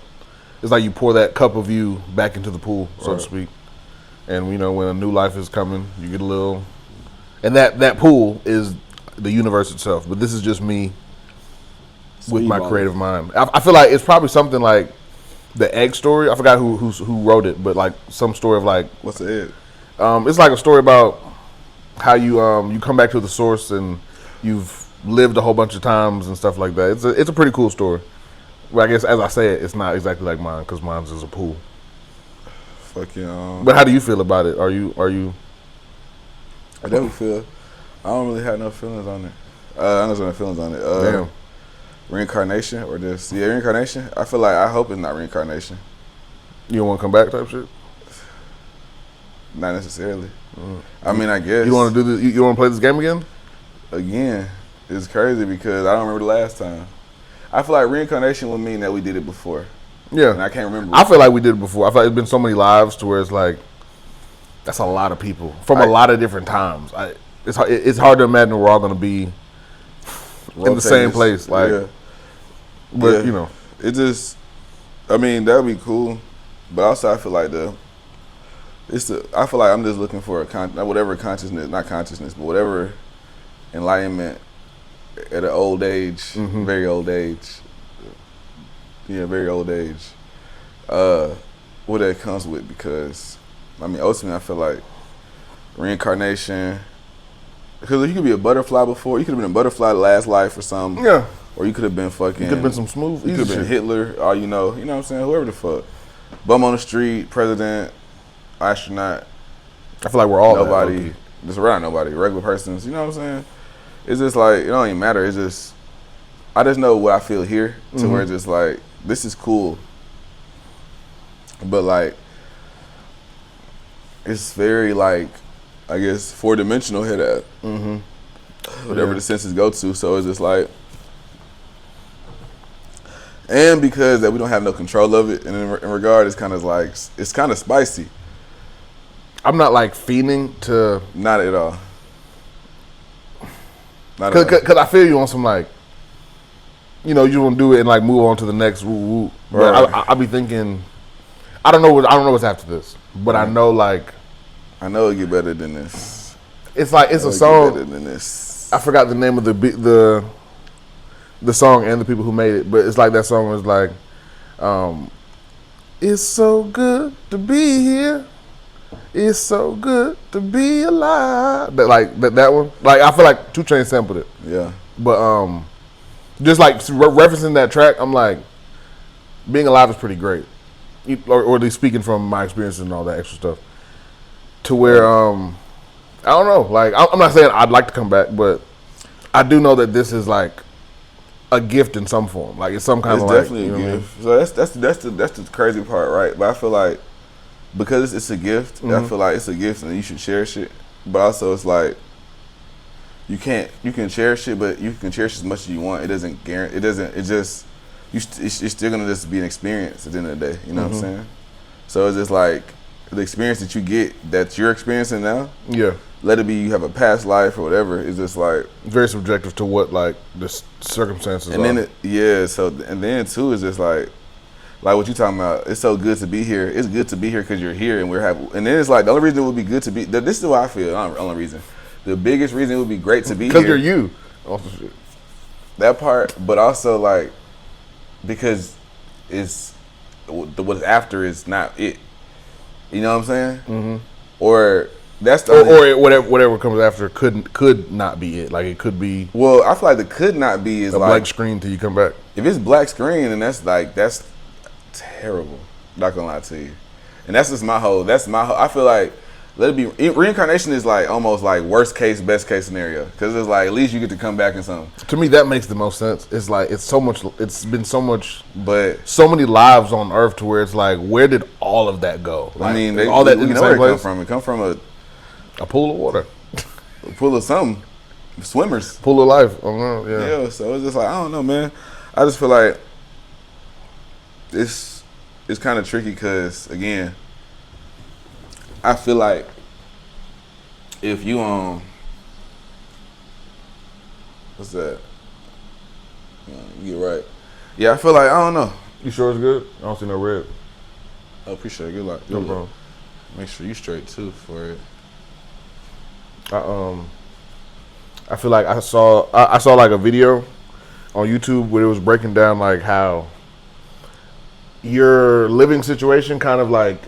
It's like you pour that cup of you back into the pool, so to speak. And you know, when a new life is coming, you get a little, and that pool is the universe itself. But this is just me with my creative mind. I feel like it's probably something like the egg story. I forgot who wrote it, but like some story of like, what's the egg? It's like a story about how you you come back to the source and you've lived a whole bunch of times and stuff like that. It's a pretty cool story. Well, I guess as I say it, it's not exactly like mine because mine's is a pool. Fucking. But how do you feel about it? Are you? I definitely feel. I don't really have no feelings on it. I don't have no feelings on it. Damn. Reincarnation or just reincarnation. I feel like I hope it's not reincarnation. You don't want to come back type shit? Not necessarily. I mean, I guess. You want to do this? You want to play this game again? Again, it's crazy because I don't remember the last time. I feel like reincarnation would mean that we did it before. Yeah. And I can't remember. I feel like we did it before. I feel like it's been so many lives to where it's like, that's a lot of people from a lot of different times. It's hard to imagine we're all going to be in the same place. Like, yeah. But, you know. It just, I mean, that would be cool. But also I feel like I feel like I'm just looking for whatever consciousness, not consciousness, but whatever enlightenment at an old age, very old age. Yeah, very old age. What that comes with, because I mean, ultimately, I feel like reincarnation. Because you could be a butterfly before. You could have been a butterfly last life or something. Yeah. Or you could have been fucking. You could have been some smooth. You could have been Hitler. Or you know what I'm saying? Whoever the fuck. Bum on the street, president, astronaut. I feel like we're all nobody. Just around nobody. Regular persons. You know what I'm saying? It's just like, it don't even matter. It's just, I just know what I feel here to where it's just like, this is cool. But like, it's very like, I guess, 4-dimensional hit at. Whatever the senses go to. So it's just like, and because that we don't have no control of it, and in regard, it's kind of like, it's kind of spicy. I'm not like fiending to. Not at all. Because I feel you on some like, you know, you want to do it and like move on to the next woo. But right. I be thinking, I don't know what's after this, but I know like, I know it get better than this. It's like it's a song. Better than this. I forgot the name of the song and the people who made it, but it's like that song was like, it's so good to be here. It's so good to be alive. That one. Like I feel like 2 Chainz sampled it. Yeah. But just like referencing that track, I'm like, being alive is pretty great. Or at least speaking from my experiences and all that extra stuff. To where I don't know. Like I'm not saying I'd like to come back, but I do know that this is like a gift in some form. Like it's some kind of like. It's definitely a gift. So that's the crazy part, right? But I feel like, because it's a gift, I feel like it's a gift and you should cherish it. But also it's like, you can cherish it, but you can cherish as much as you want. It's still gonna just be an experience at the end of the day. You know what I'm saying? So it's just like, the experience that you get, that you're experiencing now. Yeah. Let it be you have a past life or whatever. It's just like very subjective to what like the circumstances and are. And then too is just like what you talking about. It's so good to be here. It's good to be here because you're here and we're happy. And then it's like the only reason it would be good to be. This is what I feel. The only reason. The biggest reason it would be great to be here. Because you're you. Also, shit. That part, but also like because it's what's after is not it. You know what I'm saying? Or That's the or whatever comes after could not be it. Like it could be. Well, I feel like the could not be is a like blank screen till you come back. If it's black screen, then that's terrible. Not gonna lie to you. And that's just my whole. I feel like let it be. Reincarnation is like almost like worst case, best case scenario because it's like at least you get to come back in something. To me, that makes the most sense. It's like it's so much. It's been so much, but so many lives on Earth to where it's like, where did all of that go? Like, I mean, all that in the same place. It come from a pool of water, a pool of something, swimmers, pool of life. Oh, yeah. So it's just like I don't know, man. I just feel like it's kind of tricky because again, I feel like if you what's that? You get right. Yeah, I feel like I don't know. You sure it's good? I don't see no red. I appreciate it. Good luck. No problem. Make sure you straight too for it. I feel like I saw like a video on YouTube where it was breaking down like how your living situation kind of like.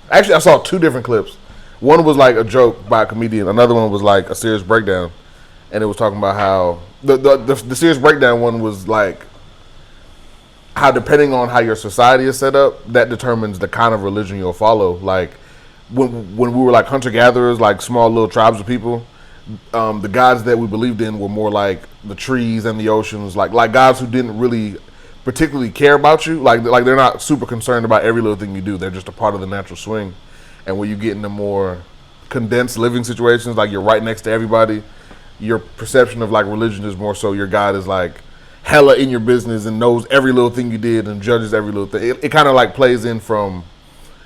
Actually, I saw two different clips. One was like a joke by a comedian. Another one was like a serious breakdown, and it was talking about how the serious breakdown one was like how depending on how your society is set up, that determines the kind of religion you'll follow. Like when we were like hunter gatherers, like small little tribes of people, the gods that we believed in were more like the trees and the oceans, like gods who didn't really particularly care about you. Like they're not super concerned about every little thing you do. They're just a part of the natural swing. And when you get into more condensed living situations, like you're right next to everybody, your perception of like religion is more so your God is like hella in your business and knows every little thing you did and judges every little thing. It kind of like plays in from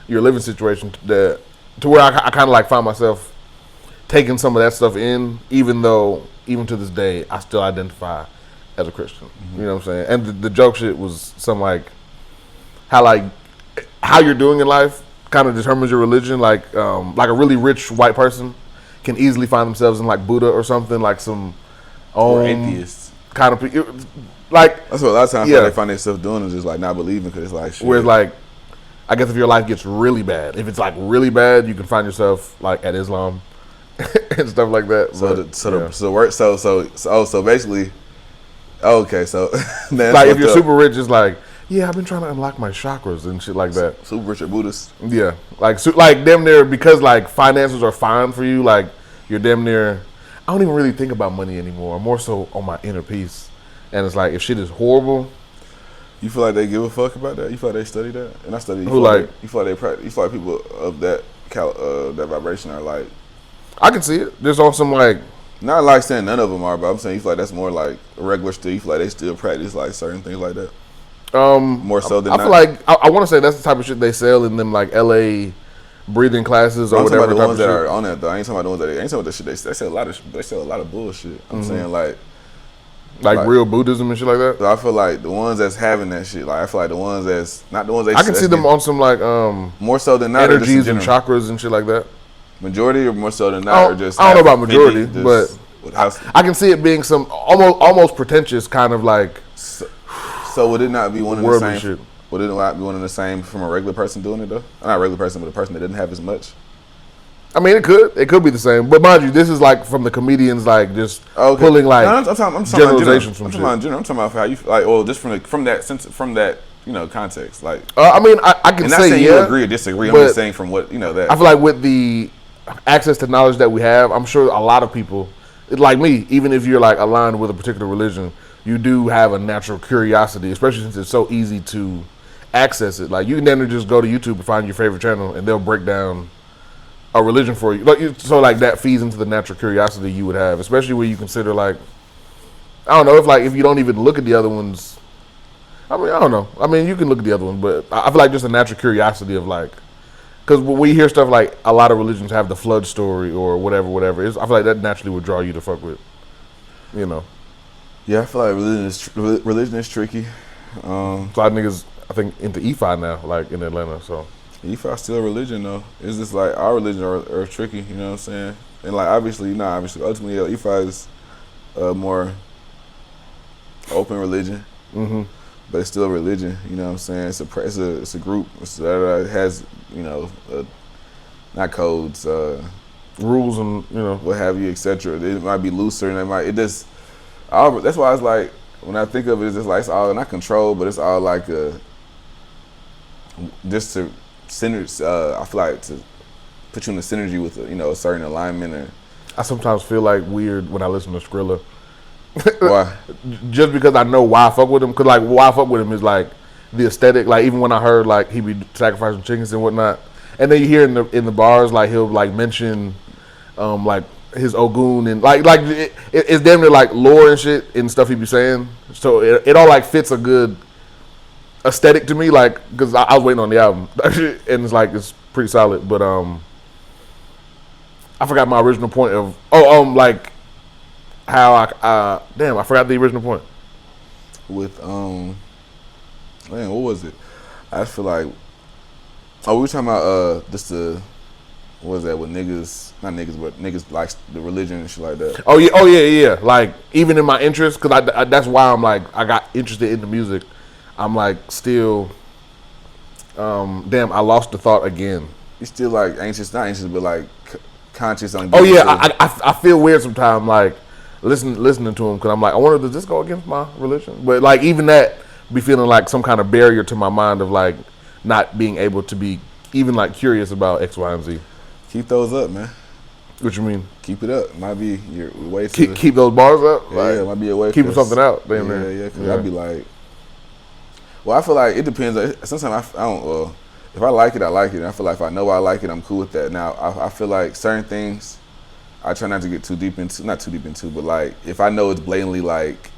your living situation to where I kind of like find myself taking some of that stuff in, even though even to this day I still identify as a Christian. Mm-hmm. You know what I'm saying? And the joke shit was something like how you're doing in life kind of determines your religion. Like a really rich white person can easily find themselves in like Buddha or something, like some atheists kind of like. That's what a lot of times they find themselves doing is just like not believing because it's like shit. Where it's like, I guess if your life gets really bad, if it's like really bad, you can find yourself like at Islam and stuff like that. So basically, okay, so like if you're super rich, it's like, yeah, I've been trying to unlock my chakras and shit like that. Super rich or Buddhist. Yeah, like damn near, because like finances are fine for you. Like you're damn near. I don't even really think about money anymore. I'm more so on my inner peace. And it's like if shit is horrible. You feel like they give a fuck about that? You feel like they study that? And I study. You feel like people of that that vibration are like. I can see it. There's also some like. Not like saying none of them are, but I'm saying you feel like that's more like a regular still. You feel like they still practice like certain things like that. More so than I feel like I want to say that's the type of shit they sell in them like LA breathing classes or whatever. I'm talking about the ones that are on that though. I ain't talking about the ones that ain't talking about the shit. They sell a lot of bullshit. I'm saying like real Buddhism and shit like that. So I feel like the ones that's having that shit, like I feel like the ones that's not the ones I can see them on some like more so than not energies and chakras and shit like that. Majority or more so than not, or just I don't know about majority, but I can see it being some almost pretentious kind of like. So would it not be one of the same? Shit. Would it not be one of the same from a regular person doing it though? Not a regular person, but a person that didn't have as much. I mean, it could be the same, but mind you, this is like from the comedians, like just pulling like I'm talking generalizations from shit. I'm talking about how you like, well, just from that context, like. I mean, I can say you agree or disagree. I'm just saying from what that. I feel like with the access to knowledge that we have, I'm sure a lot of people, like me, even if you're like aligned with a particular religion, you do have a natural curiosity, especially since it's so easy to access it. Like you can then just go to YouTube and find your favorite channel, and they'll break down a religion for you. So that feeds into the natural curiosity you would have, especially when you consider like, I don't know if you don't even look at the other ones. I mean, I don't know. I mean, you can look at the other one, but I feel like just a natural curiosity of like, because when we hear stuff like a lot of religions have the flood story or whatever, I feel like that naturally would draw you to fuck with, Yeah, I feel like religion is tricky. So a lot of niggas, I think, into EFI now, like in Atlanta. So EFI still a religion though. It's just like our religion are tricky. You know what I'm saying? And like obviously, ultimately, EFI is a more open religion. Mm-hmm. But it's still a religion, you know what I'm saying? It's a group that has, not codes, rules and what have you, etc. It might be looser, and that's why it's like when I think of it, it's just like it's all not control, but it's all like just to center. I feel like to put you in the synergy with a certain alignment. Or I sometimes feel like weird when I listen to Skrilla. Why? Just because I know why I fuck with him. Cause like why I fuck with him is like the aesthetic. Like even when I heard like he be sacrificing chickens and whatnot, and then you hear in the bars like he'll like mention like his Ogun and like it's damn near like lore and shit and stuff he be saying. So it all like fits a good aesthetic to me. Like because I was waiting on the album and it's like it's pretty solid. But I forgot my original point of like how I forgot the original point. With man, what was it? I feel like we were talking about just the what was that with niggas, not niggas, but niggas like the religion and shit like that. Oh yeah. Like even in my interest, cause I that's why I'm like I got interested in the music. I'm like still, damn, I lost the thought again. You still like anxious, not anxious, but like conscious on. Oh yeah, I feel weird sometimes like listening to him because I'm like I wonder does this go against my religion? But like even that be feeling like some kind of barrier to my mind of like not being able to be even like curious about X, Y, and Z. Keep those up, man. What you mean? Keep it up. Might be your way to keep those bars up. Yeah, it might be a way. Keeping something out. Yeah. Cause I'd be like, well, I feel like it depends. Sometimes I don't. If I like it, I like it. And I feel like if I know I like it, I'm cool with that. Now, I feel like certain things, I try not to get too deep into. Not too deep into, but like if I know it's blatantly like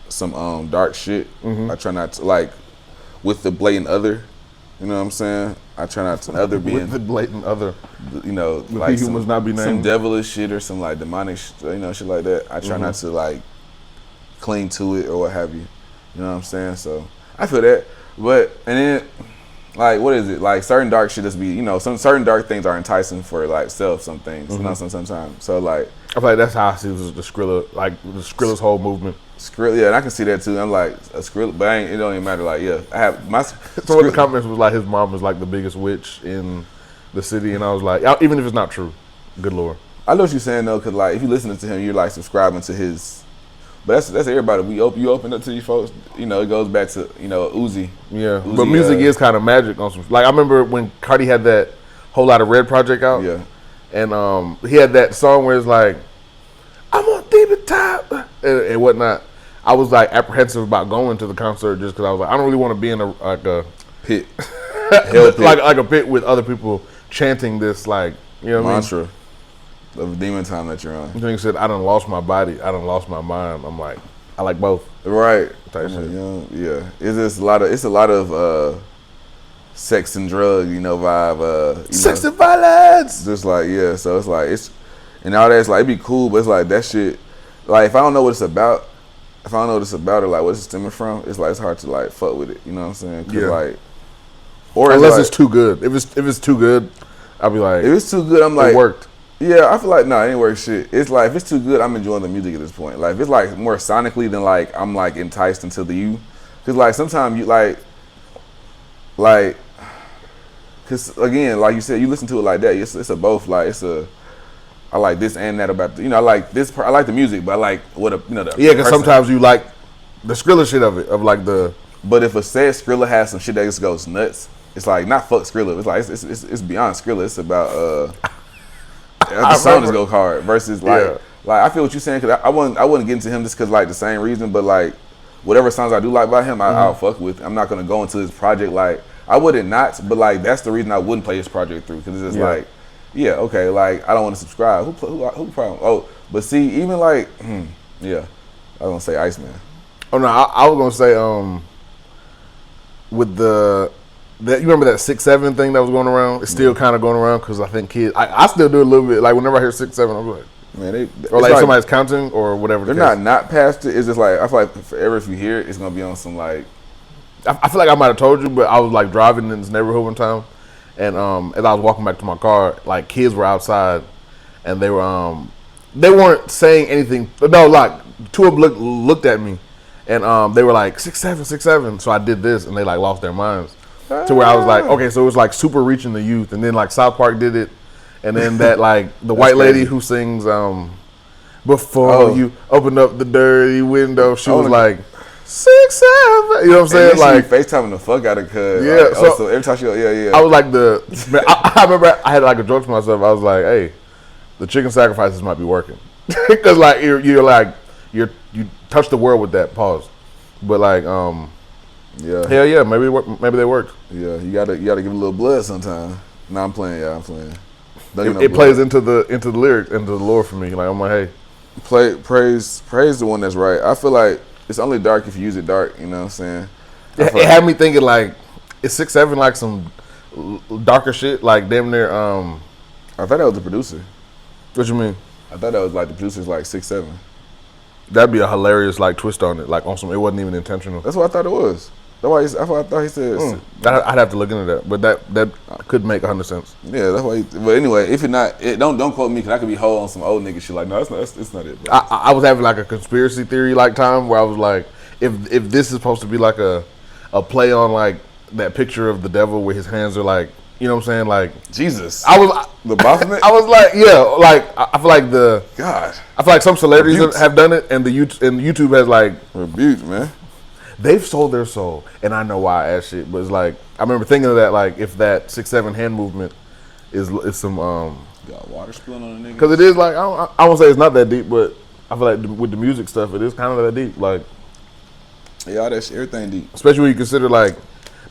some dark shit, I try not to like with the blatant other. You know what I'm saying? I try not to other being with the blatant other. Like humans not be named. Some devilish shit or some like demonic, shit like that. I try not to like cling to it or what have you. You know what I'm saying? So I feel that, but and then like what is it? Like certain dark shit just be some certain dark things are enticing for like some things. Sometimes. So like I feel like that's how I see the Skrilla, like the Skrilla's whole movement. Skrilla, yeah, and I can see that too. I'm like a Skrilla, but it don't even matter. Like, yeah, I have my. Some of the comments was like his mom was like the biggest witch in the city, and I was like, even if it's not true, good lord. I know what you're saying though, cause like if you listening to him, you're like subscribing to his. But that's everybody. You open up to these folks. It goes back to Uzi. Yeah, Uzi, but music is kind of magic on some. Like I remember when Cardi had that Whole Lotta Red project out. Yeah, and he had that song where it's like, I'm on deep at top and whatnot. I was like apprehensive about going to the concert just because I was like, I don't really want to be in a pit, like a pit with other people chanting this like mantra of demon time that you're on. You think said I done lost my body, I done lost my mind. I'm like, I like both. Right. Type shit. Yeah. It's a lot of sex and drug vibe. Sex and violence. Just like so it's like and all that. It's like it'd be cool, but it's like that shit. Like if I don't know what it's about. If I don't know what it's about or like what it's stemming from, it's like it's hard to like fuck with it. You know what I'm saying? Yeah. Like, or unless it's too good. If it's too good, I'll be like. If it's too good, I'm like. It worked. Yeah, I feel like it ain't work shit. It's like if it's too good, I'm enjoying the music at this point. Like if it's like more sonically than like I'm like enticed into the you, cause like sometimes you like, cause again like you said you listen to it like that. It's a both like it's a. I like this and that about I like this part. I like the music, but I like what because sometimes you like the Skrilla shit of it, of like the. But if a said Skrilla has some shit that just goes nuts, it's like not fuck Skrilla. It's like it's beyond Skrilla. It's about the song just go hard versus like I feel what you're saying because I wouldn't get into him just because like the same reason, but like whatever songs I do like by him, I'll fuck with. I'm not gonna go into his project like I wouldn't not, but like that's the reason I wouldn't play his project through because it's just like. Yeah, okay, like, I don't want to subscribe. Who problem? Oh, but see, even like, I was going to say Iceman. Oh, no, I was going to say, with you remember that 6'7" thing that was going around? It's still kind of going around because I think kids, I still do it a little bit. Like, whenever I hear 6'7", I'm like, man, or like somebody's counting or whatever. They're not past it. It's just like, I feel like forever if you hear it, it's going to be on some like. I feel like I might have told you, but I was like driving in this neighborhood one time. And as I was walking back to my car, like kids were outside, and they weren't saying anything. No, like two of them looked at me, and they were like 6'7", 6'7". So I did this, and they like lost their minds to where I was like, okay, so it was like super reaching the youth. And then like South Park did it, And then that like the white lady who sings before you open up the dirty window, she was like 6, 7. You know what I'm saying? Like FaceTiming the fuck out of cuz. Yeah. Like, so every time she go, yeah. I was like man, I remember I had like a joke to myself. I was like, hey, the chicken sacrifices might be working because like you're like you touch the world with that pause, but like yeah, hell yeah, maybe they worked. Yeah, you gotta give it a little blood sometime. No, I'm playing. Yeah, I'm playing. It plays into the lyrics, into the lore for me. Like I'm like, hey, praise the one that's right. I feel like it's only dark if you use it dark. You know what I'm saying? It had me thinking like, is 6, 7 like some darker shit? Like damn near. I thought that was the producer. What you mean? I thought that was like the producer's like 6, 7. That'd be a hilarious like twist on it. Like on some, it wasn't even intentional. That's what I thought it was. That's why I thought he said. I'd have to look into that, but that could make 100 sense. Yeah, that's why. But anyway, if you're not, don't quote me because I could be whole on some old nigga shit. Like, no, it's not it. Bro. I was having like a conspiracy theory like time where I was like, if this is supposed to be like a play on like that picture of the devil where his hands are like, you know what I'm saying, like Jesus. The Baphomet. I was like, yeah, like I feel like God. I feel like some celebrities have done it, and YouTube has like rebuked, man. They've sold their soul, and I know why I asked shit, but it's like I remember thinking of that, like if that 6, 7 hand movement is some got water spilling on the nigga. Because it is like I won't say it's not that deep, but I feel like with the music stuff, it is kind of that deep. Like yeah, that shit, everything deep. Especially when you consider like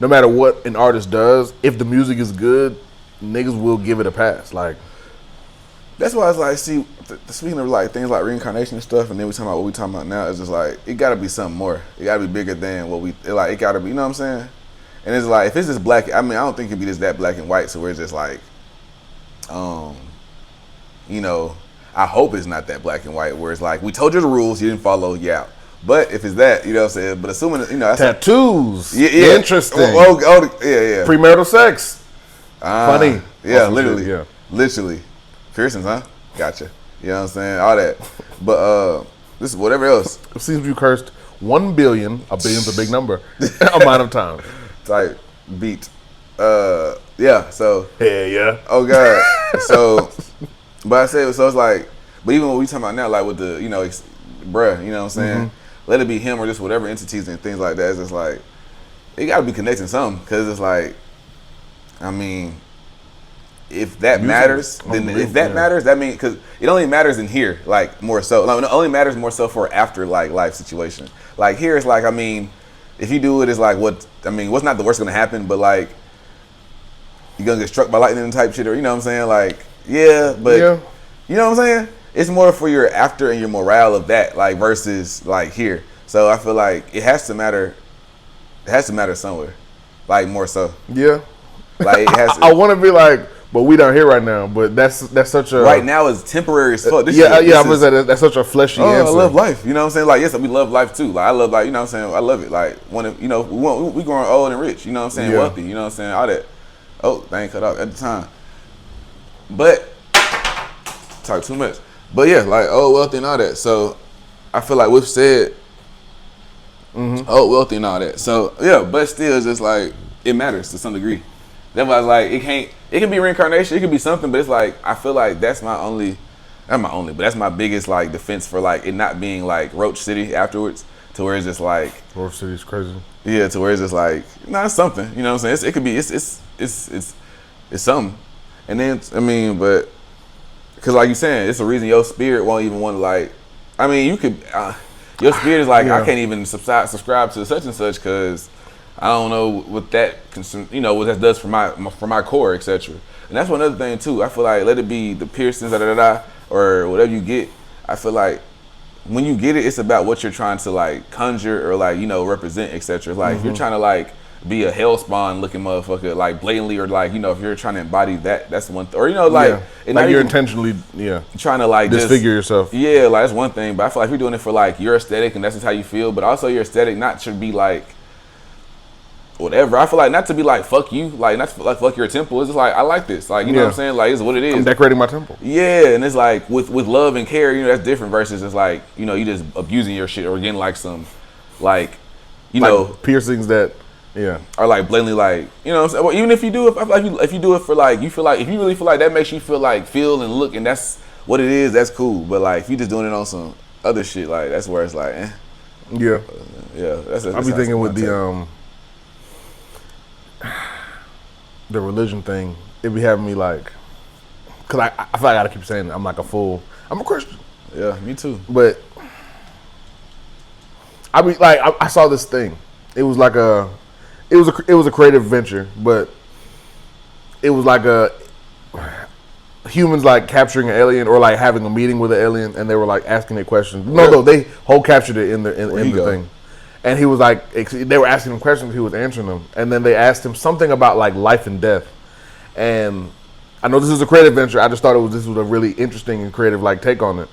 no matter what an artist does, if the music is good, niggas will give it a pass. Like that's why I was like, see, speaking of like things like reincarnation and stuff, and then we talking about what we talking about now, it's just like it got to be something more. It got to be bigger than what it got to be. You know what I'm saying? And it's like if it's just black, I mean, I don't think it'd be just that black and white. So we're just like, you know, I hope it's not that black and white where it's like we told you the rules, you didn't follow, yeah. But if it's that, you know what I'm saying. But assuming you know, that's tattoos, yeah. Interesting. Yeah. Premarital sex, funny. Yeah, literally. Piercings, huh? Gotcha. You know what I'm saying? All that. But this is whatever else. It seems you cursed 1 billion. A billion's a big number. Amount of time. Type beat. Yeah. So. Hell yeah. Oh God. So, but I say so. It's like, but even when we talking about now, like with the you know, bruh, you know what I'm saying? Mm-hmm. Let it be him or just whatever entities and things like that. It's just like it got to be connecting something because it's like, I mean. If that matters, then if that matters, that means because it only matters in here, like more so. Like, it only matters more so for after like life situation. Like here, it's like I mean, if you do it, it's like what's not the worst gonna happen, but like you're gonna get struck by lightning type shit, or you know what I'm saying? Like but you know what I'm saying? It's more for your after and your morale of that, like versus like here. So I feel like it has to matter. It has to matter somewhere, like more so. Yeah. Like it has. I want to be like. But we down here right now. But that's such a right now is temporary as fuck. That's such a fleshy answer. I love life. You know what I'm saying? Like yes, we love life too. Like I love you know what I'm saying? I love it. Like we growing old and rich. You know what I'm saying? Yeah. Wealthy. You know what I'm saying? All that. Oh, they ain't cut off at the time. But talk too much. But yeah, like wealthy and all that. So I feel like we've said wealthy and all that. So yeah, but still, it's just like it matters to some degree. That's why I was like, it can be reincarnation, it can be something, but it's like, I feel like that's but that's my biggest like defense for like it not being like Roach City afterwards, to where it's just like. Roach City's crazy. Yeah, to where it's just like, it's something, you know what I'm saying? It could be, it's something. And then, I mean, but, cause like you saying, it's a reason your spirit won't even want to like, I mean, you could, your spirit is like, I can't even subscribe to such and such cause I don't know what that what that does for my core, etc. And that's one other thing too. I feel like let it be the piercings, or whatever you get. I feel like when you get it, it's about what you're trying to like conjure or like represent, etc. Like if you're trying to like be a hellspawn looking motherfucker, like blatantly, or like if you're trying to embody that, that's one thing. Or like you're intentionally trying to like disfigure yourself. Yeah, like that's one thing. But I feel like if you're doing it for like your aesthetic and that's just how you feel, but also your aesthetic not should be like. Whatever. I feel like not to be like fuck you, like not to like fuck your temple. It's just like I like this, like you know what I'm saying. Like it's what it is. I'm decorating my temple. Yeah, and it's like with love and care, that's different versus it's like you just abusing your shit or getting like some, like know piercings that Yeah. Or like blatantly like, you know what I'm saying? Well, even if you do it, I feel like if you do it for like, you feel like, if you really feel like that makes you feel like, feel and look, and that's what it is, that's cool. But like, if you just doing it on some other shit, like, that's where it's like, Yeah. Yeah. That's I be thinking with the religion thing, it be having me like, cause I feel like I gotta keep saying I'm a Christian. Yeah, me too. But I be like, I saw this thing. It was like it was a creative venture, but it was like humans like capturing an alien or like having a meeting with an alien, and they were like asking it questions. No, they whole captured it in the thing. And he was like, they were asking him questions, he was answering them, and then they asked him something about like life and death. And I know this is a creative venture. I just thought this was a really interesting and creative like take on it.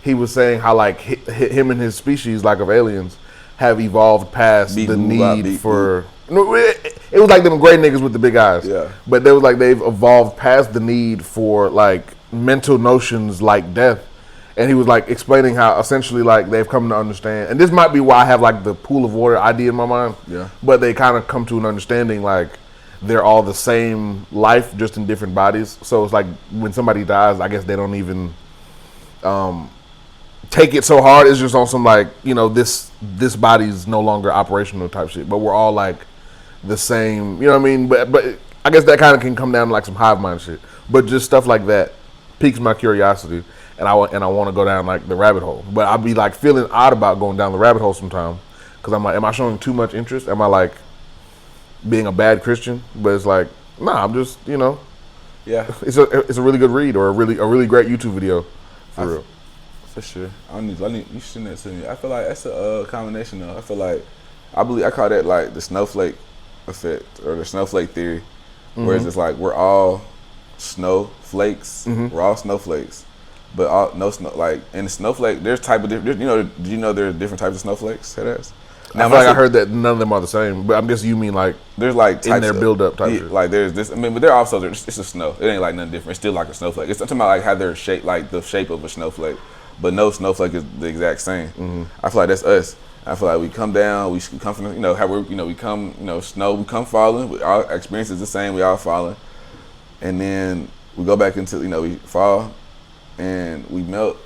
He was saying how like him and his species, like of aliens, have evolved past the need for. It was like them gray niggas with the big eyes. Yeah. But they was like they've evolved past the need for like mental notions like death. And he was like explaining how essentially like they've come to understand, and this might be why I have like the pool of water idea in my mind. Yeah. But they kind of come to an understanding like they're all the same life, just in different bodies. So it's like when somebody dies, I guess they don't even take it so hard. It's just on some like, you know, this body's no longer operational type shit. But we're all like the same, you know what I mean? But I guess that kind of can come down to like some hive mind shit. But just stuff like that piques my curiosity. And I want to go down like the rabbit hole, but I'll be like feeling odd about going down the rabbit hole sometime, because I'm like, am I showing too much interest? Am I like being a bad Christian? But it's like, nah, I'm just, you know, yeah, it's a really good read or a really great YouTube video, for real. For sure, I need you send that to me. I feel like that's a combination though. I feel like I call that like the snowflake effect or the snowflake theory, whereas it's like we're all snowflakes, we're all snowflakes. But no snow, like in the snowflake, there's type of different. You know, did you know there's different types of snowflakes? Now, I heard that none of them are the same, but I'm guessing you mean like there's like types in their build-up type shit. Like there's this. I mean, but they're also it's a snow. It ain't like nothing different. It's still like a snowflake. It's talking about like how they're shaped, like the shape of a snowflake, but no snowflake is the exact same. I feel like that's us. I feel like we come down, we come from, you know, how we're, you know, we come, you know, snow, we come falling. Our experience is the same. We all falling, and then we go back into, you know, we fall. And we melt,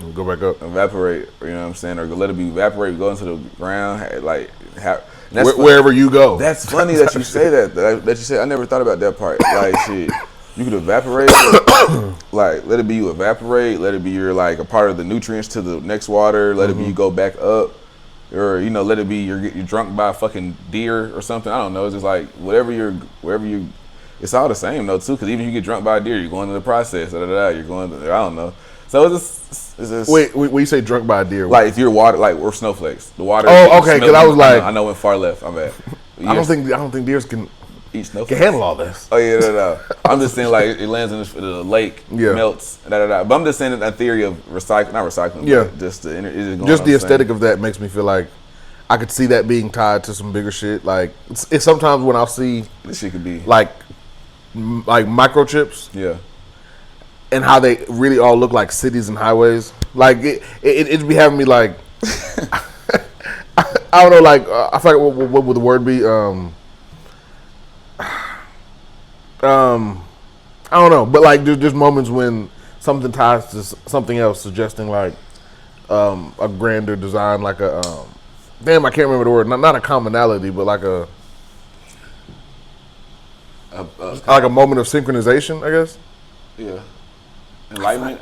and go back up, evaporate. You know what I'm saying, or let it be evaporate. Go into the ground, like wherever you go. That's funny that you say that. That you say. I never thought about that part. Like shit, you could evaporate. Like let it be you evaporate. Let it be you're like a part of the nutrients to the next water. Let it be you go back up, or you know, let it be you're drunk by a fucking deer or something. I don't know. It's just like wherever you. It's all the same though too, because even if you get drunk by a deer, you're going to the process. You're going to, I don't know. So it's just wait, when you say drunk by a deer, like if you're water, like we're snowflakes. The water. Oh, okay. Because I was like, I know when far left. I'm at. I don't think deers can eat snowflakes. Can handle all this. Oh yeah, no. I'm just saying like it lands in the lake, melts, But I'm just saying that theory of not recycling. Yeah. But just the aesthetic of that makes me feel like I could see that being tied to some bigger shit. Like it's sometimes when I'll see this shit could be like microchips, yeah, and how they really all look like cities and highways. Like it be having me like I don't know, like I feel like what would the word be? I don't know, but like there's moments when something ties to something else, suggesting like a grander design, like a damn, I can't remember the word. Not a commonality, but like like a moment of synchronization, I guess. Yeah. Enlightenment.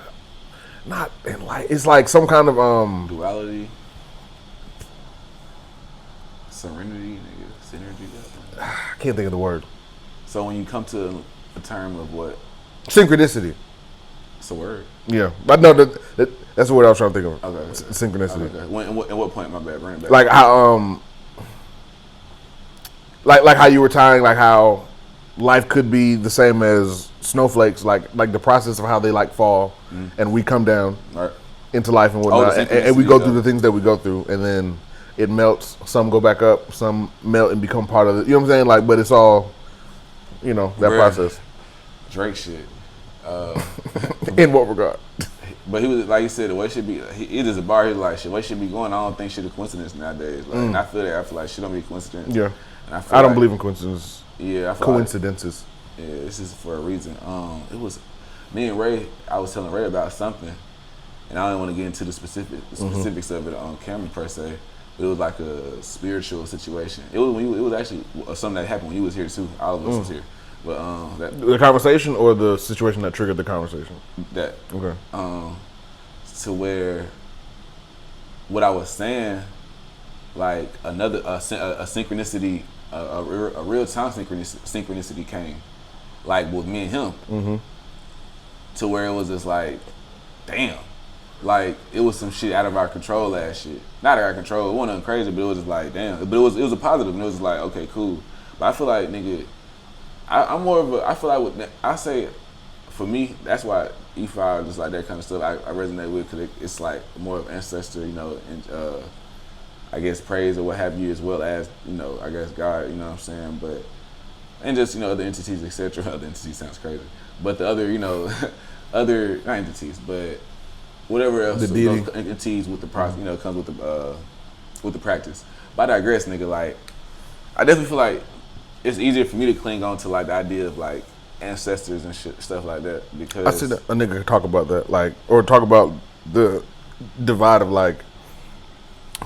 Not enlightenment. It's like some kind of duality. Serenity, nigga. Synergy. I can't think of the word. So when you come to a term of what? Synchronicity. It's a word. Yeah, but no, that's the word I was trying to think of. Okay. Synchronicity. Okay. At what point? My bad. Bring it back. Like how like how you were tying like how life could be the same as snowflakes, like the process of how they like fall, and we come down into life and whatnot, and we go through the things that we go through, and then it melts. Some go back up, some melt and become part of it. You know what I'm saying? Like, but it's all, you know, that process. Drake shit. In what regard? But he was like you said, the way should be. It is a bar. He's like, shit, way should be going. I don't think shit a coincidence nowadays. Like, and I feel that. I feel like shit don't be a coincidence. Yeah. And I don't believe in coincidences. Yeah, I feel coincidences. Yeah, this is for a reason. It was me and Ray. I was telling Ray about something, and I don't want to get into the specifics of it on camera per se. But it was like a spiritual situation. It was actually something that happened when you was here too. All of us was here. But the conversation or the situation that triggered the conversation. That okay. To where what I was saying, like a synchronicity, a real time synchronicity came, like with me and him, to where it was just like, damn, like it was some shit out of our control last shit. Not out of our control, it wasn't crazy, but it was just like, damn. But it was a positive, and it was just like, okay, cool. But I feel like, nigga, I'm more of a, I feel like I say, for me, that's why E5, just like that kind of stuff, I resonate with, because it's like more of ancestor, you know, and I guess praise or what have you, as well as, you know, I guess God, you know what I'm saying, but, and just, you know, other entities, etc. Other entities sounds crazy, but the other, you know, other, not entities, but whatever else, those entities with the process, you know, comes with the practice. But I digress, nigga, like, I definitely feel like it's easier for me to cling on to, like, the idea of, like, ancestors and shit, stuff like that, because... I see that a nigga talk about that, like, or talk about the divide of, like,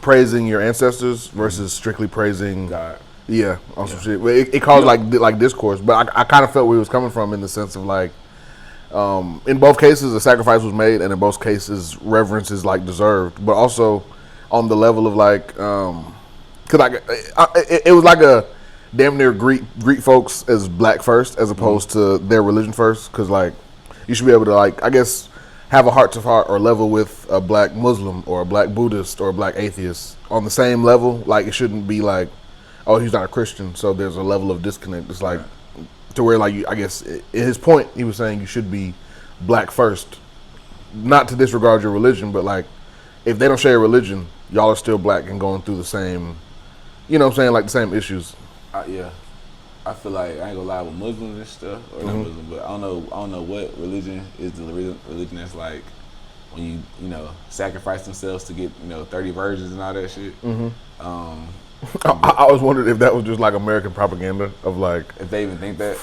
praising your ancestors versus strictly praising God. Yeah, on some shit. It caused like discourse, but I kind of felt where he was coming from in the sense of like, in both cases a sacrifice was made, and in both cases reverence is like deserved, but also on the level of like, cause it was like a damn near greet folks as black first as opposed to their religion first, cause like you should be able to like, I guess, have a heart to heart or level with a black Muslim or a black Buddhist or a black atheist on the same level. Like it shouldn't be like, oh, he's not a Christian, so there's a level of disconnect. It's like to where like I guess in his point he was saying you should be black first, not to disregard your religion, but like if they don't share a religion, y'all are still black and going through the same, you know what I'm saying, like the same issues. Yeah. I feel like, I ain't gonna lie, with Muslims and stuff, or not Muslim, but I don't know what religion is the religion that's like when you know, sacrifice themselves to get, you know, 30 virgins and all that shit. I was wondering if that was just like American propaganda of like, if they even think that,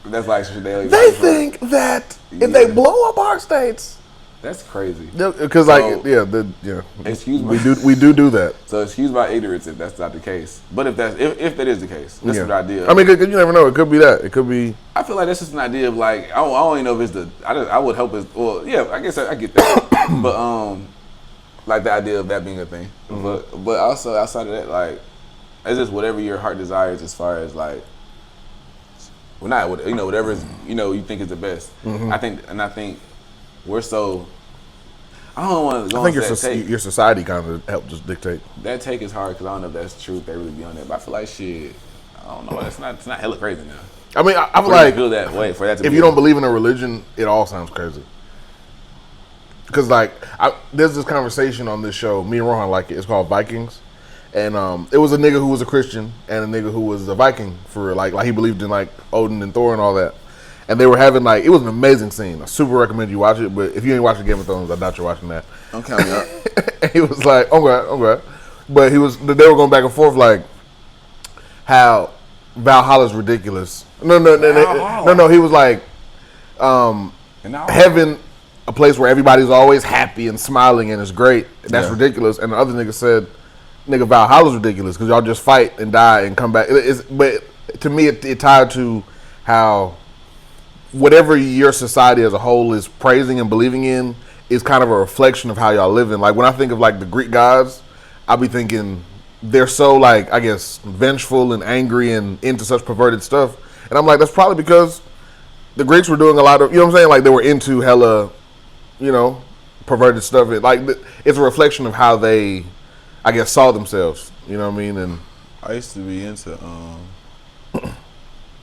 that's like shit they think that if they blow up our states. That's crazy. Because excuse me. We do that. So excuse my ignorance if that's not the case. But if that is the case, that's an idea. I mean, you never know. It could be that. It could be. I feel like that's just an idea of like, I don't even know if it's I would hope it's, well, yeah, I guess I get that. But like the idea of that being a thing. But also outside of that, like, it's just whatever your heart desires as far as like, well, not, you know, whatever is, you know, you think is the best. I think we're so, I don't want to go. I think your society kind of helped just dictate. That take is hard because I don't know if that's true, if they really be on that. But I feel like shit, I don't know. It's not hella crazy now. I mean, I feel like feel that way for that to if you don't believe in a religion, it all sounds crazy. Because like, there's this conversation on this show. Me and Rohan like it. It's called Vikings, and it was a nigga who was a Christian and a nigga who was a Viking for like he believed in like Odin and Thor and all that. And they were having like, it was an amazing scene. I super recommend you watch it, but if you ain't watching Game of Thrones, I doubt you're watching that. I'm counting up. And he was like, okay. But they were going back and forth like how Valhalla's ridiculous. No. He was like, heaven, a place where everybody's always happy and smiling and it's great. That's ridiculous. And the other nigga said, nigga, Valhalla's ridiculous because y'all just fight and die and come back. But to me, it tied to how whatever your society as a whole is praising and believing in is kind of a reflection of how y'all living. Like when I think of like the Greek gods, I'll be thinking they're so like, I guess, vengeful and angry and into such perverted stuff. And I'm like, that's probably because the Greeks were doing a lot of, you know what I'm saying? Like they were into hella, you know, perverted stuff. It's a reflection of how they, I guess, saw themselves. You know what I mean? And I used to be into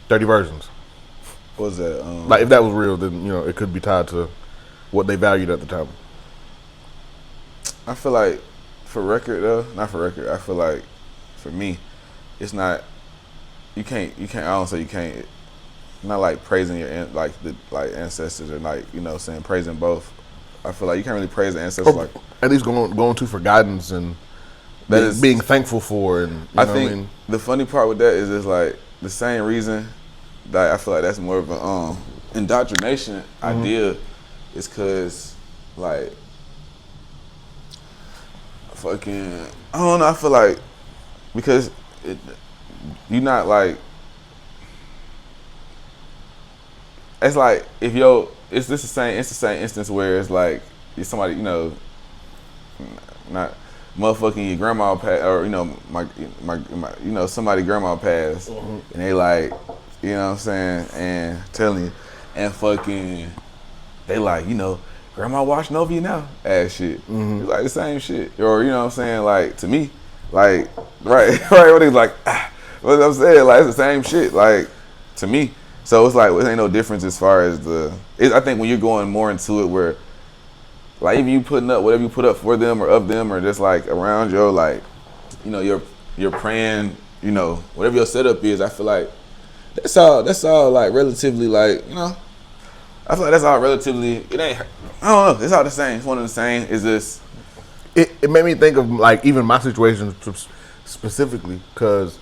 30 versions. What was that? Like if that was real, then you know it could be tied to what they valued at the time. I feel like not for record. I feel like for me, it's not. You can't. I don't say you can't. Not like praising your ancestors or like, you know, saying praising both. I feel like you can't really praise the ancestors like at least going to for guidance and being thankful for, and I think the funny part with that is it's like the same reason that I feel like that's more of an indoctrination idea is because like fucking I don't know, I feel like because you're not like it's like if it's the same instance where it's like if somebody not motherfucking your grandma passed, or my somebody grandma passed, and they like, you know what I'm saying, and telling you, and fucking, they like, grandma watching over you now, ass shit. It's like the same shit, or you know what I'm saying, like to me, like right, what he's like, what I'm saying, like it's the same shit, like to me. So it's like it ain't no difference as far as I think when you're going more into it where. Like even you putting up whatever you put up for them or of them or just like around your like, you're praying, whatever your setup is. I feel like that's all like relatively like I feel like that's all relatively. It ain't. I don't know. It's all the same. It's one of the same. Is this? It made me think of like even my situation specifically because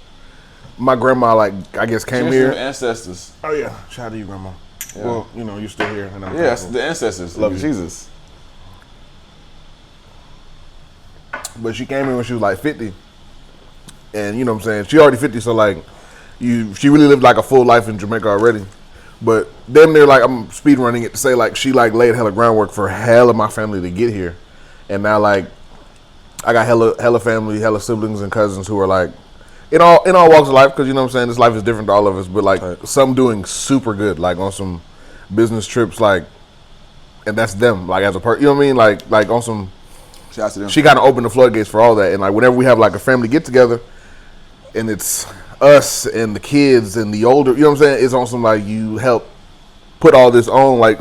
my grandma like I guess came here. Ancestors. Oh yeah, shout out to you, grandma. Yeah. Well, you're still here. And yes, the ancestors. Love you. Jesus. But she came in when she was like 50. And you know what I'm saying? She already 50, so like she really lived like a full life in Jamaica already. But damn near like I'm speed running it to say like she like laid hella groundwork for hella my family to get here. And now like I got hella family, hella siblings and cousins who are like in all walks of life, because you know what I'm saying, this life is different to all of us, but like some doing super good, like on some business trips, like, and that's them, like as a person, you know what I mean? Like on some. She kind of opened the floodgates for all that, and like whenever we have like a family get together, and it's us and the kids and the older, you know what I'm saying? It's on some like you help put all this on, like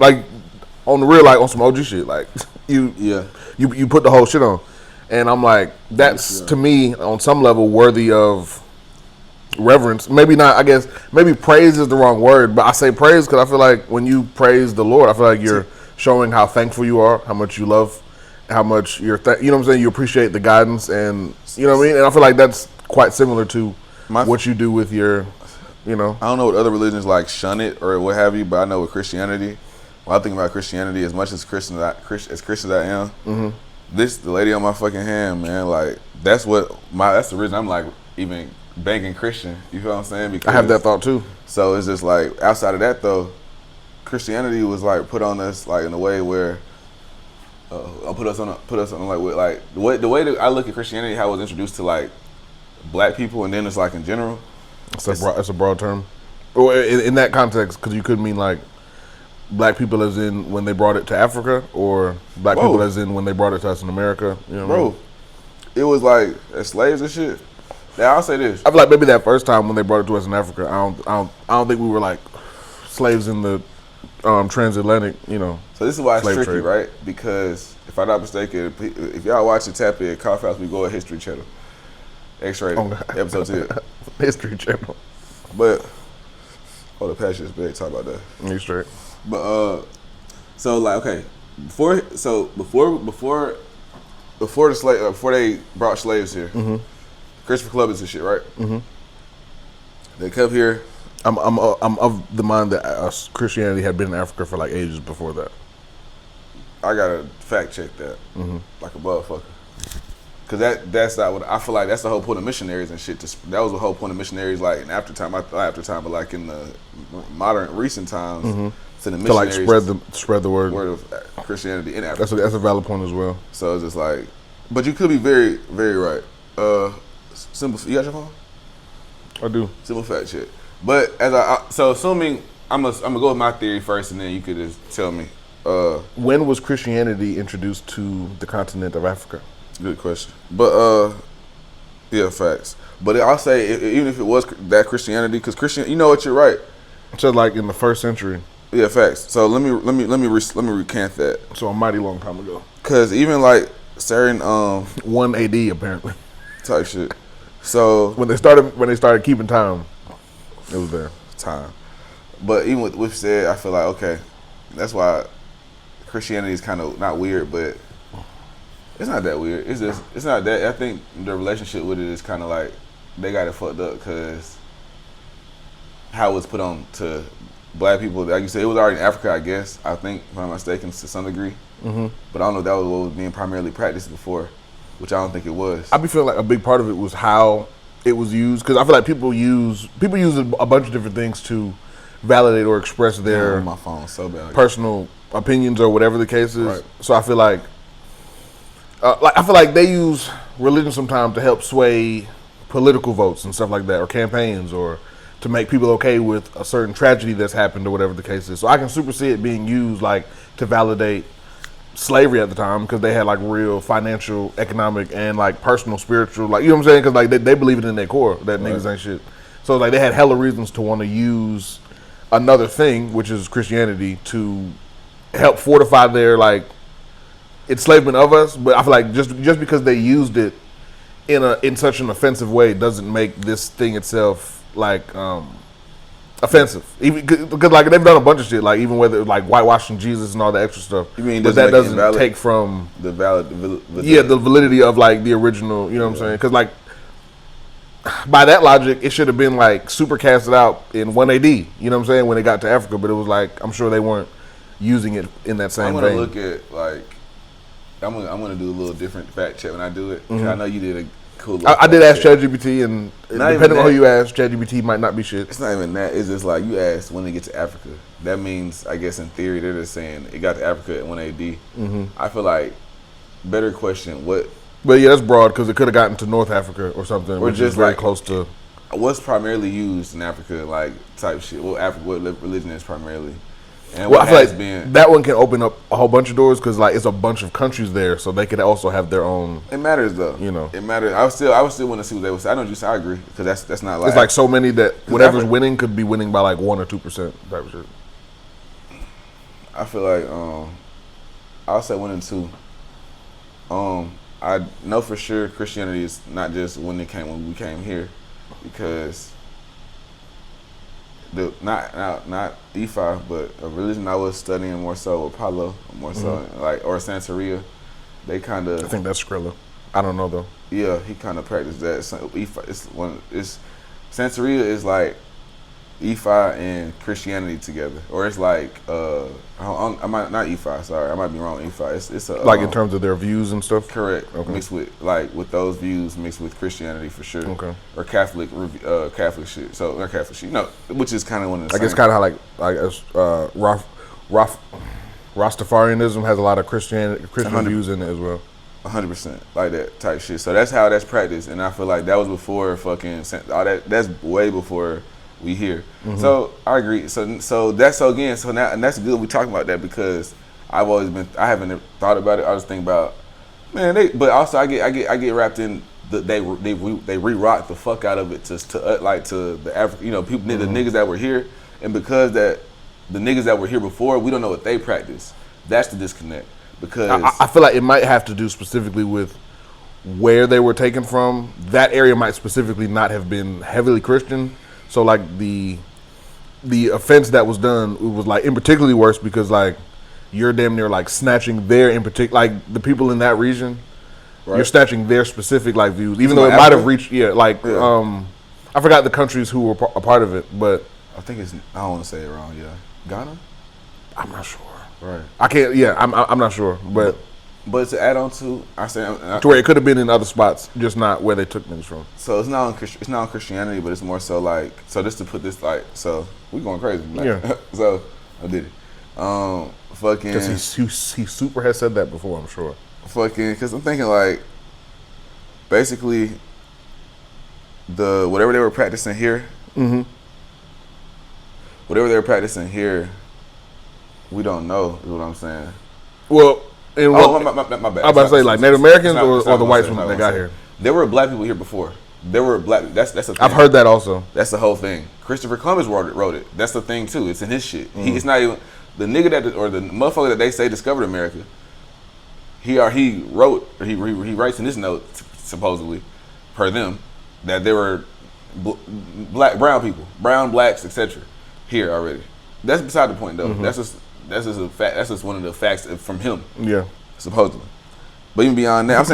on the real, like on some OG shit, like you put the whole shit on, and I'm like that's to me on some level worthy of reverence. Maybe not. I guess maybe praise is the wrong word, but I say praise because I feel like when you praise the Lord, I feel like you're showing how thankful you are, how much you love. How much you know what I'm saying, you appreciate the guidance, and you know what I mean, and I feel like that's quite similar to what you do with your, I don't know what other religions like shun it or what have you, but I know with Christianity, when I think about Christianity, as much as Christian as I am, the lady on my fucking hand, man, like that's the reason I'm like even banking Christian. You feel what I'm saying? Because I have that thought too. So it's just like outside of that though, Christianity was like put on us like in a way where. I'll put us on like the way that I look at Christianity, how it was introduced to like black people, and then it's like in general. It's a broad term. Or in that context, because you could mean like black people as in when they brought it to Africa, or black people as in when they brought it to us in America. You know what I mean? It was like as slaves and shit. Now I'll say this: I feel like maybe that first time when they brought it to us in Africa, I don't think we were like slaves in the transatlantic, So this is why it's tricky, trade. right? Because if I'm not mistaken, if y'all watch the tap in COUGHAUS, we go at History Channel, Xrated, episode 10. History Channel. But the passion is big. Talk about that. You straight. But so like okay, before they brought slaves here, Christopher Columbus and shit, right? They come here. I'm of the mind that Christianity had been in Africa for like ages before that. I gotta fact check that, like a motherfucker, because that's not what I feel like. That's the whole point of missionaries and shit. That was the whole point of missionaries, like in after time, but like in the modern recent times, to the missionaries to like spread the word of Christianity in Africa. That's a valid point as well. So it's just like, but you could be very very right. Simple. You got your phone? I do. Simple fact check. But so assuming I'm gonna go with my theory first, and then you could just tell me. When was Christianity introduced to the continent of Africa? Good question. But yeah, facts. But I'll say even if it was that Christianity, because Christian, you know what, you're right. So like in the first century. Yeah, facts. So let me recant that. So a mighty long time ago. Because even like certain 1 AD apparently type shit. So when they started keeping time. It was there. Time. But even with said, I feel like, okay, that's why Christianity is kind of not weird, but It's not that weird. It's not that. I think the relationship with it is kind of like they got it fucked up because how it was put on to black people. Like you said, it was already in Africa, I guess. I think, if I'm not mistaken, to some degree. Mm-hmm. But I don't know if that was what was being primarily practiced before, which I don't think it was. I be feeling like a big part of it was how it was used, because I feel like people use a bunch of different things to validate or express their my phone so bad. Personal opinions or whatever the case is. Right. So I feel like they use religion sometimes to help sway political votes and stuff like that, or campaigns, or to make people okay with a certain tragedy that's happened or whatever the case is. So I can super see it being used like to validate slavery at the time, because they had like real financial, economic, and like personal, spiritual, like, you know what I'm saying? Because like they believe it in their core that niggas ain't shit. So like they had hella reasons to want to use another thing, which is Christianity, to help fortify their like enslavement of us. But I feel like just because they used it in such an offensive way doesn't make this thing itself like offensive. Even because like they've done a bunch of shit, like even whether like whitewashing Jesus and all the extra stuff. You mean but that doesn't take from the validity? Yeah, the validity of like the original. You know what I'm saying? Because like by that logic, it should have been like super casted out in 1 AD. You know what I'm saying? When it got to Africa, but it was like I'm sure they weren't using it in that same vein. I'm gonna look at like I'm gonna do a little different fact check when I do it. Mm-hmm. I know you did a cool. I did ask ChatGPT, and depending on who you ask, ChatGPT might not be shit. It's not even that. It's just like you asked when it get to Africa. That means, I guess in theory, they're just saying it got to Africa at 1 AD. Mm-hmm. I feel like better question what. But yeah, that's broad because it could have gotten to North Africa or something, or which just is very like, close to. What's primarily used in Africa, like type shit? What religion is primarily? And well, I feel like that one can open up a whole bunch of doors because like it's a bunch of countries there, so they could also have their own. It matters though. You know, it matters. I would still want to see what they would say. I know I agree because that's not like it's like so many that whatever's winning could be winning by like 1 or 2% type of shit. I feel like I'll say 1 and 2. I know for sure Christianity is not just when we came here, because not Ifa, but a religion I was studying more so Apollo, more so like or Santeria. They kind of. I think that's Skrilla. I don't know though. Yeah, he kind of practiced that. So Ifa, it's Santeria is like Ifa and Christianity together, or it's like I might not Ifa. Sorry, I might be wrong. Ifa. It's a like in terms of their views and stuff. Correct. Okay. Mixed with those views mixed with Christianity for sure. Okay. Or Catholic shit. So or Catholic shit. Which is kind of one of the. I guess kind of how Rastafarianism has a lot of Christian views in it as well. 100% like that type shit. So that's how that's practiced, and I feel like that was before fucking all that. That's way before we here. Mm-hmm. So I agree. So now, and that's good we talking about that, because I haven't thought about it. I just think about, man, but also I get wrapped in they re-rock the fuck out of it to the African, people, the niggas that were here, and because that the niggas that were here before, we don't know what they practice. That's the disconnect, because I feel like it might have to do specifically with where they were taken from. That area might specifically not have been heavily Christian. So like the offense that was done, it was like in particularly worse because like you're damn near like snatching their like the people in that region, right. You're snatching their specific like views, even though it might have reached I forgot the countries who were a part of it, but I think I don't want to say it wrong. Yeah, Ghana. I'm not sure. Right. I can't. Yeah, I'm not sure, but to add on to, to where it could have been in other spots, just not where they took things from. So it's not on Christianity, but it's more so like, so just to put this like, so we going crazy, man. Yeah. So I did it. Fucking. Because he super has said that before, I'm sure. Fucking, because I'm thinking like, basically, whatever they were practicing here. Mm-hmm. Whatever they were practicing here, we don't know. Is what I'm saying. Well. My bad. I'm about to say like Native Americans or the whites when they got here. There were black people here before. There were black. That's the thing. I've heard that also. That's the whole thing. Christopher Columbus wrote it. That's the thing too. It's in his shit. It's not even the nigga or the motherfucker that they say discovered America. He writes in his note supposedly, per them, that there were brown people, brown, blacks, etc. here already. That's beside the point though. Mm-hmm. That's just a fact. That's just one of the facts from him. Yeah, supposedly. But even beyond that, I'm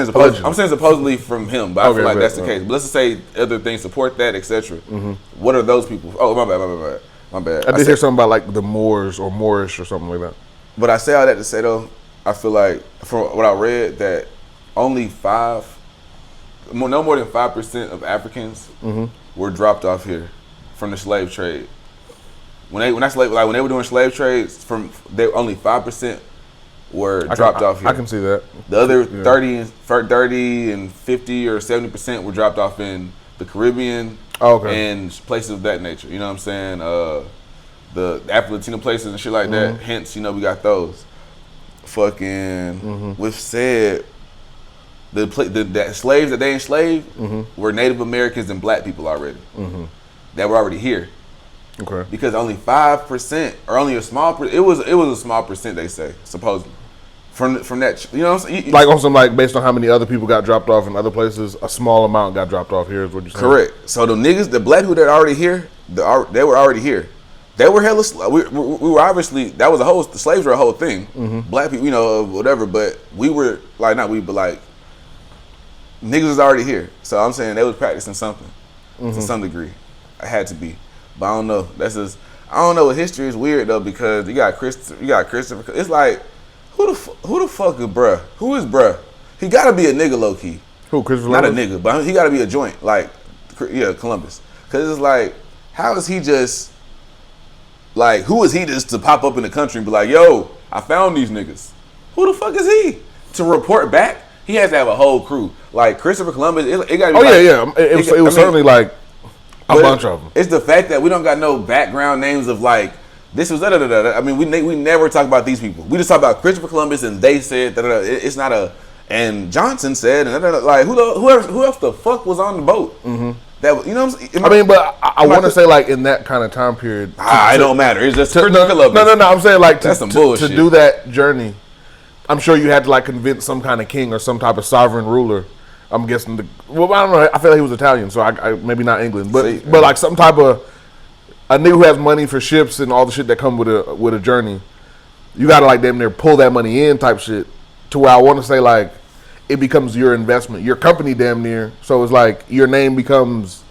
saying supposedly from him, but I feel like that's the case. But let's just say other things support that, etc. What are those people? Oh, my bad. I did hear something about like the Moors or Moorish or something like that. But I say all that to say though, I feel like from what I read that only no more than 5% of Africans were dropped off here from the slave trade. When they were doing slave trades, only 5% were dropped off here. I can see that. The other 30 and 50 or 70% were dropped off in the Caribbean and places of that nature. You know what I'm saying? The Afro-Latino places and shit like that. Hence, we got those. Fucking, with said, the slaves that they enslaved were Native Americans and black people already. That were already here. Okay. Because only 5% or only a small it was a small percent, they say, supposedly. From that, you know what I'm saying? Like on some, like based on how many other people got dropped off in other places, a small amount got dropped off here is what you're saying? Correct. So the niggas, the black people that are already here, they were already here. They were hella, we were obviously, that was the slaves were a whole thing. Black people, whatever, but we were, like, not we, but like, niggas was already here. So I'm saying they was practicing something to some degree. It had to be. But I don't know. I don't know. History is weird though, because you got Christopher. It's like, who the fuck is bruh? Who is bruh? He gotta be a nigga low key. Who, Christopher? Not a nigga, but he gotta be a joint. Like, Columbus. Cause it's like, how is he just, like, who is he just to pop up in the country and be like, yo, I found these niggas? Who the fuck is he? To report back? He has to have a whole crew. Like, Christopher Columbus, it gotta be It was certainly like a bunch of them. It's the fact that we don't got no background names of like, this was da-da-da-da. I mean, we never talk about these people. We just talk about Christopher Columbus and they said da-da-da. It's not and Johnson said and da-da-da. Like, who else the fuck was on the boat? That, you know what I'm saying? I mean, but I want to say like in that kind of time period. It don't matter. It's just Christopher Columbus. No. I'm saying like that's some bullshit. To do that journey, I'm sure you had to like convince some kind of king or some type of sovereign ruler. I'm guessing I don't know. I feel like he was Italian, so I maybe not England, but like some type of a nigga who has money for ships and all the shit that come with a journey. You gotta like damn near pull that money in type shit to where I want to say like it becomes your investment, your company damn near. So it's like your name becomes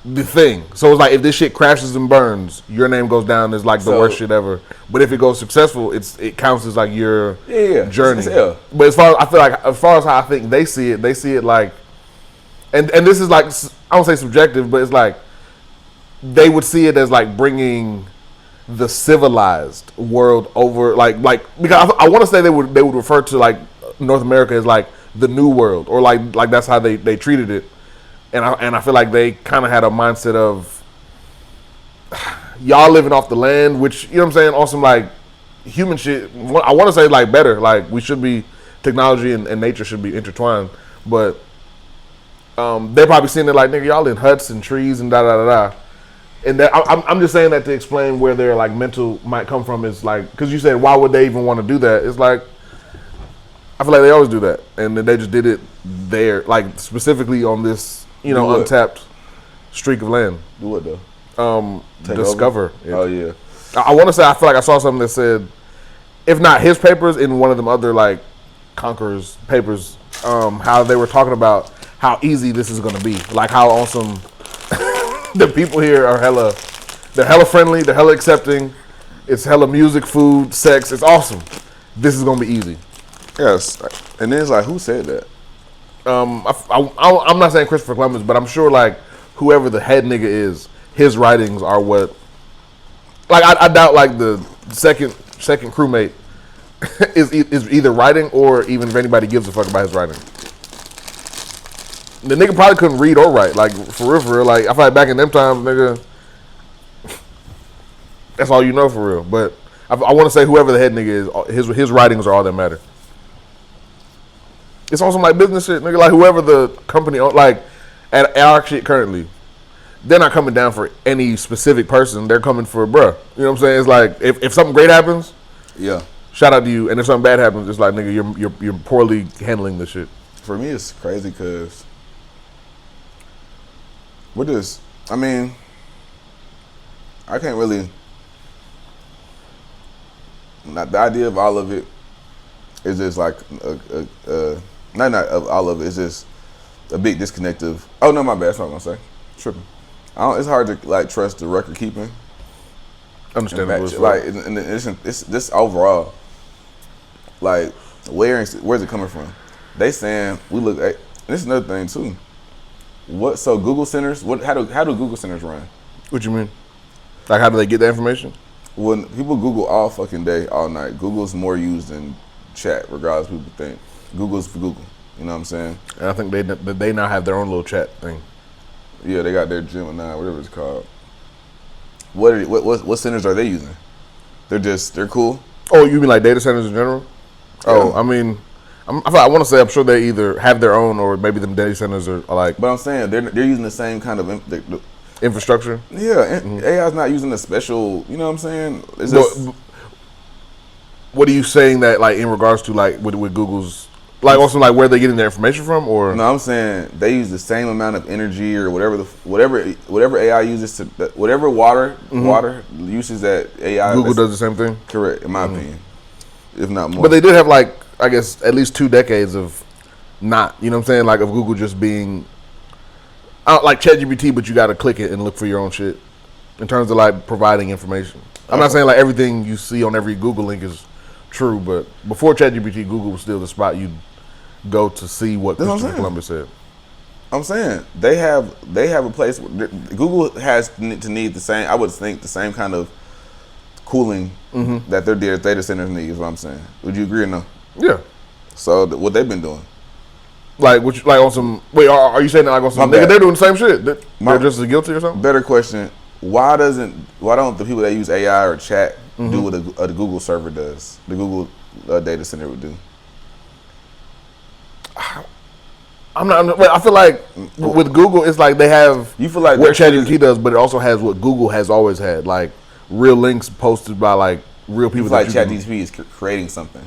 the thing. So it's like if this shit crashes and burns, your name goes down as like the worst shit ever. But if it goes successful, it counts as like your journey. But as far as how I think they see it like, and this is like, I don't say subjective, but it's like they would see it as like bringing the civilized world over, like because I want to say they would refer to like North America as like the new world, or like that's how they treated it. And I feel like they kind of had a mindset of y'all living off the land, which, you know what I'm saying, on some like human shit. I want to say like better, like we should be, technology and nature should be intertwined. But they're probably seeing it like, nigga, y'all in huts and trees and da da da da. And that, I'm just saying that to explain where their like mental might come from is like, because you said why would they even want to do that? It's like, I feel like they always do that, and then they just did it there, like specifically on this, untapped streak of land. Do what though? Discover it. Oh yeah. I want to say, I feel like I saw something that said, if not his papers, in one of them other like conquerors papers, how they were talking about how easy this is going to be, like how awesome the people here are. They're hella friendly, they're hella accepting. It's hella music, food, sex. It's awesome. This is going to be easy. Yes, and then it's like, who said that? I'm not saying Christopher Columbus, but I'm sure like whoever the head nigga is, his writings are what. Like I doubt like the second crewmate is either writing or even if anybody gives a fuck about his writing. The nigga probably couldn't read or write, like for real. Like I feel like back in them times, nigga, that's all you know for real. But I want to say whoever the head nigga is, his writings are all that matter. It's on some like business shit, nigga. Like whoever the company, like at our shit currently, they're not coming down for any specific person. They're coming for bruh. You know what I'm saying? It's like if something great happens, yeah, shout out to you. And if something bad happens, it's like, nigga, you're poorly handling this shit. For me, it's crazy because what is? I mean, I can't really. Not the idea of all of it. it's just like not all of it. It's just a big disconnect of. Oh no, my bad. That's what I'm gonna say. Tripping. It's hard to like trust the record keeping. Understandable. Like, and it's this overall. Like, where's it coming from? They saying we look at. This is another thing too. So Google centers? How do Google centers run? What you mean? Like, how do they get that information? When people Google all fucking day, all night, Google's more used than chat, regardless of people think. Google's for Google. You know what I'm saying? And I think they now have their own little chat thing. Yeah, they got their Gemini, whatever it's called. What centers are they using? They're cool. Oh, you mean like data centers in general? Yeah. Oh, I mean, I want to say I'm sure they either have their own or maybe them data centers are like. But I'm saying they're using the same kind of infrastructure. Yeah, AI's not using a special. You know what I'm saying? It's just, what are you saying that like in regards to like with Google's like also like where they getting their information from or? No, I'm saying they use the same amount of energy or whatever AI uses to whatever water uses that AI. Google does the same thing. Correct, in my opinion, if not more. But they did have like I guess at least 2 decades of not, you know what I'm saying, like of Google just being like ChatGPT, but you got to click it and look for your own shit in terms of like providing information. I'm not saying like everything you see on every Google link is true, but before ChatGPT, Google was still the spot you'd go to see what Christopher Columbus said. I'm saying they have a place. Google has to need the same. I would think the same kind of cooling that their data centers need. Is what I'm saying. Would you agree or no? Yeah. So what they've been doing? Like on some? Wait, are you saying that like on some? They're doing the same shit. They're just as guilty or something. Better question. Why don't the people that use AI or chat do what a Google server does? The Google data center would do. I feel like with Google, it's like they have. You feel like what ChatGPT does, but it also has what Google has always had, like real links posted by like real people. Like ChatGPT is creating something.